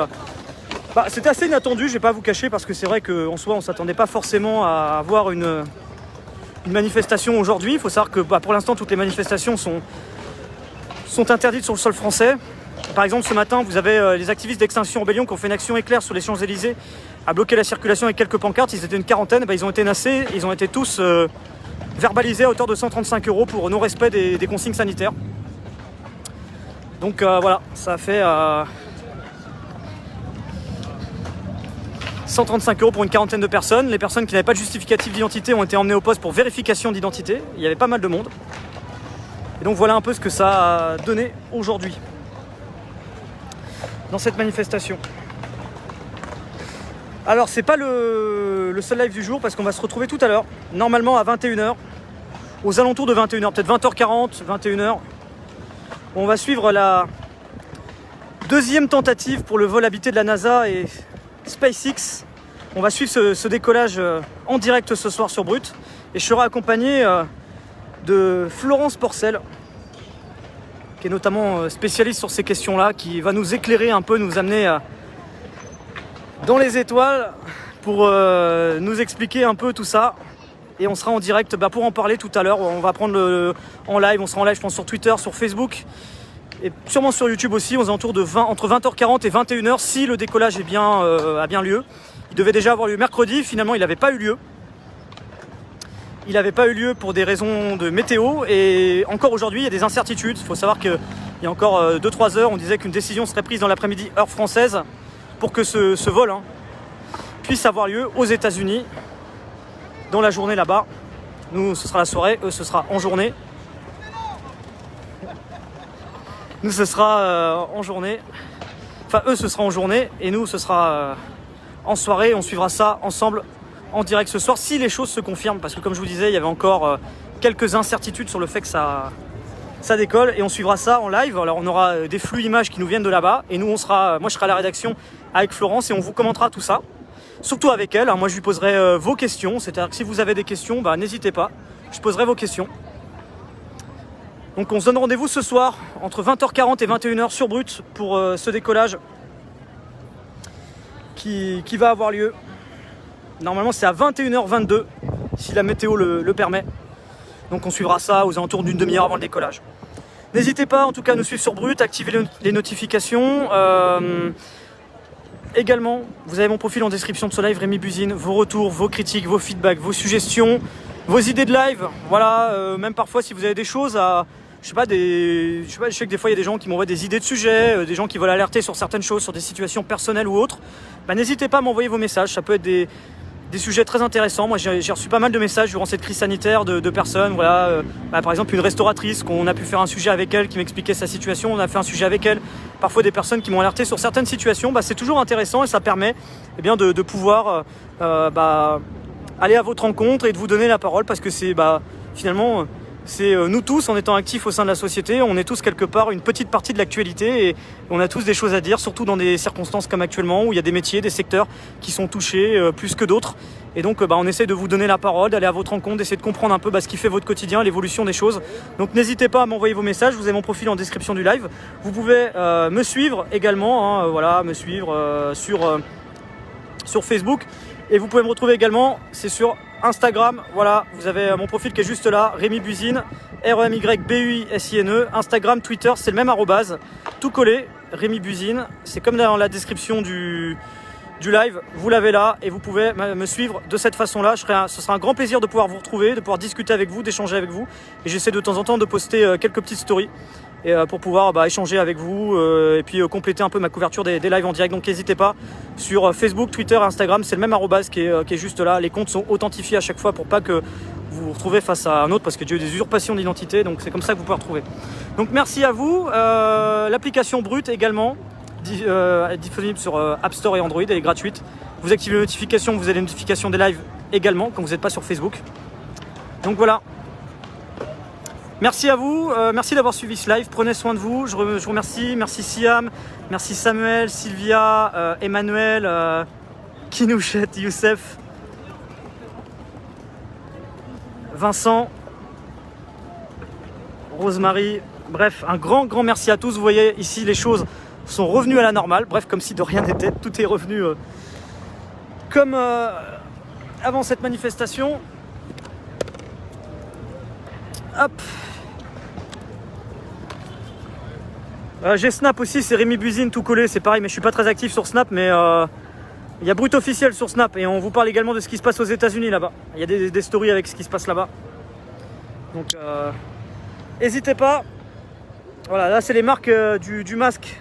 assez inattendu, je ne vais pas vous cacher, parce que c'est vrai qu'en soi on ne s'attendait pas forcément à avoir une manifestation aujourd'hui. Il faut savoir que pour l'instant toutes les manifestations sont interdites sur le sol français. Par exemple, ce matin, vous avez les activistes d'Extinction Rebellion qui ont fait une action éclair sur les Champs-Élysées à bloquer la circulation avec quelques pancartes. Ils étaient une quarantaine, ils ont été nassés, ils ont été tous verbalisés à hauteur de 135 € pour non-respect des consignes sanitaires. Donc voilà, ça a fait 135 € pour une quarantaine de personnes. Les personnes qui n'avaient pas de justificatif d'identité ont été emmenées au poste pour vérification d'identité. Il y avait pas mal de monde. Et donc voilà un peu ce que ça a donné aujourd'hui dans cette manifestation. Alors c'est pas le seul live du jour, parce qu'on va se retrouver tout à l'heure, normalement à 21h, aux alentours de 21h, peut-être 20h40, 21h. On va suivre la deuxième tentative pour le vol habité de la NASA et SpaceX. On va suivre ce décollage en direct ce soir sur Brut, et je serai accompagné de Florence Porcel, qui est notamment spécialiste sur ces questions-là, qui va nous éclairer un peu, nous amener dans les étoiles pour nous expliquer un peu tout ça. Et on sera en direct pour en parler tout à l'heure. On va prendre en live, on sera en live je pense sur Twitter, sur Facebook et sûrement sur YouTube aussi, aux alentours de entre 20h40 et 21h si le décollage a bien lieu. Il devait déjà avoir lieu mercredi, finalement il n'avait pas eu lieu. Il n'avait pas eu lieu pour des raisons de météo, et encore aujourd'hui il y a des incertitudes. Il faut savoir qu'il y a encore 2-3 heures, on disait qu'une décision serait prise dans l'après-midi heure française pour que ce vol puisse avoir lieu aux États-Unis dans la journée là-bas. Nous ce sera la soirée, eux ce sera en journée. Nous ce sera en journée. Enfin eux ce sera en journée et nous ce sera en soirée. On suivra ça ensemble en direct ce soir, si les choses se confirment, parce que comme je vous disais, il y avait encore quelques incertitudes sur le fait que ça décolle, et on suivra ça en live. Alors on aura des flux images qui nous viennent de là-bas, et nous moi je serai à la rédaction avec Florence, et on vous commentera tout ça, surtout avec elle. Moi je lui poserai vos questions, c'est-à-dire que si vous avez des questions, n'hésitez pas, je poserai vos questions. Donc on se donne rendez-vous ce soir entre 20h40 et 21h sur Brut pour ce décollage qui va avoir lieu. Normalement c'est à 21h22 si la météo le permet. Donc on suivra ça aux alentours d'une demi-heure avant le décollage. N'hésitez pas en tout cas à nous suivre sur Brut, activer les notifications. également, vous avez mon profil en description de ce live, Rémi Buzine, vos retours, vos critiques, vos feedbacks, vos suggestions, vos idées de live. Voilà, même parfois si vous avez des choses à... Je sais que des fois il y a des gens qui m'envoient des idées de sujets, des gens qui veulent alerter sur certaines choses, sur des situations personnelles ou autres. Bah, n'hésitez pas à m'envoyer vos messages, ça peut être des sujets très intéressants. Moi j'ai reçu pas mal de messages durant cette crise sanitaire de personnes, voilà, par exemple une restauratrice, qu'on a pu faire un sujet avec elle, qui m'expliquait sa situation, on a fait un sujet avec elle. Parfois des personnes qui m'ont alerté sur certaines situations, c'est toujours intéressant et ça permet de pouvoir aller à votre rencontre et de vous donner la parole, parce que c'est finalement... C'est nous tous, en étant actifs au sein de la société, on est tous quelque part une petite partie de l'actualité et on a tous des choses à dire, surtout dans des circonstances comme actuellement où il y a des métiers, des secteurs qui sont touchés plus que d'autres. Et donc on essaie de vous donner la parole, d'aller à votre rencontre, d'essayer de comprendre un peu ce qui fait votre quotidien, l'évolution des choses. Donc n'hésitez pas à m'envoyer vos messages, vous avez mon profil en description du live. Vous pouvez me suivre également, me suivre sur Facebook. Et vous pouvez me retrouver également, c'est sur Instagram, voilà, vous avez mon profil qui est juste là, Rémi Buzine, REMYBUISINE, Instagram, Twitter, c'est le même arrobase, tout collé, Rémi Buzine, c'est comme dans la description du live, vous l'avez là et vous pouvez me suivre de cette façon-là. Ce sera un grand plaisir de pouvoir vous retrouver, de pouvoir discuter avec vous, d'échanger avec vous. Et j'essaie de temps en temps de poster quelques petites stories et pour pouvoir échanger avec vous et puis compléter un peu ma couverture des lives en direct. Donc n'hésitez pas, sur Facebook, Twitter, Instagram, c'est le même arrobase qui est juste là. Les comptes sont authentifiés à chaque fois pour pas que vous vous retrouvez face à un autre, parce que j'ai eu des usurpations d'identité, donc c'est comme ça que vous pouvez retrouver. Donc merci à vous. L'application Brut également est disponible sur App Store et Android, elle est gratuite. Vous activez les notifications, vous avez les notifications des lives également quand vous n'êtes pas sur Facebook. Donc voilà. Merci à vous, merci d'avoir suivi ce live, prenez soin de vous, je vous remercie, merci Siam, merci Samuel, Sylvia, Emmanuel, Kinouchet, Youssef, Vincent, Rosemary, bref, un grand merci à tous. Vous voyez ici les choses sont revenues à la normale, bref, comme si de rien n'était, tout est revenu comme avant cette manifestation. Hop. J'ai Snap aussi, c'est Rémi Buzine tout collé, c'est pareil, mais je suis pas très actif sur Snap, mais il y a Brut officiel sur Snap et on vous parle également de ce qui se passe aux États-Unis là-bas. Il y a des stories avec ce qui se passe là-bas. Donc n'hésitez pas. Voilà, là c'est les marques du masque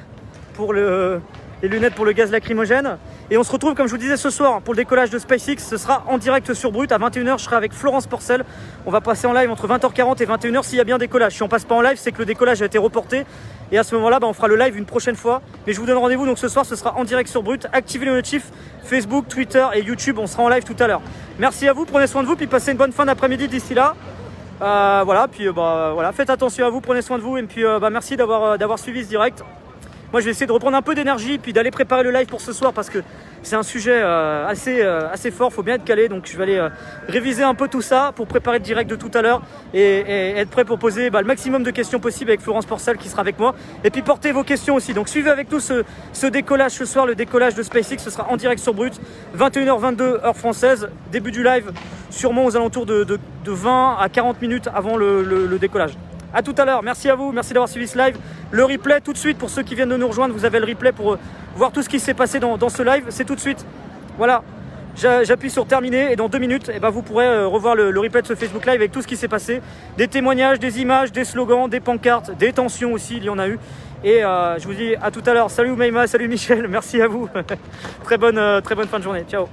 pour les lunettes pour le gaz lacrymogène. Et on se retrouve, comme je vous disais, ce soir pour le décollage de SpaceX. Ce sera en direct sur Brut. À 21h, je serai avec Florence Porcel. On va passer en live entre 20h40 et 21h s'il y a bien décollage. Si on passe pas en live, c'est que le décollage a été reporté. Et à ce moment-là, on fera le live une prochaine fois. Mais je vous donne rendez-vous. Donc ce soir, ce sera en direct sur Brut. Activez les notifs Facebook, Twitter et YouTube. On sera en live tout à l'heure. Merci à vous. Prenez soin de vous. Puis passez une bonne fin d'après-midi d'ici là. Voilà. Puis voilà. Faites attention à vous. Prenez soin de vous. Et puis merci d'avoir suivi ce direct. Moi, je vais essayer de reprendre un peu d'énergie puis d'aller préparer le live pour ce soir parce que c'est un sujet assez fort, faut bien être calé. Donc je vais aller réviser un peu tout ça pour préparer le direct de tout à l'heure et être prêt pour poser le maximum de questions possibles avec Florence Porcel qui sera avec moi. Et puis portez vos questions aussi. Donc suivez avec nous ce décollage ce soir, le décollage de SpaceX. Ce sera en direct sur Brut, 21h22 heure française. Début du live, sûrement aux alentours de 20 à 40 minutes avant le décollage. A tout à l'heure, merci à vous, merci d'avoir suivi ce live. Le replay tout de suite pour ceux qui viennent de nous rejoindre, vous avez le replay pour voir tout ce qui s'est passé dans ce live, c'est tout de suite. Voilà, j'appuie sur terminer et dans 2 minutes, vous pourrez revoir le replay de ce Facebook Live avec tout ce qui s'est passé. Des témoignages, des images, des slogans, des pancartes, des tensions aussi, il y en a eu. Et je vous dis à tout à l'heure, salut Maïma, salut Michel, merci à vous. Très bonne fin de journée, ciao.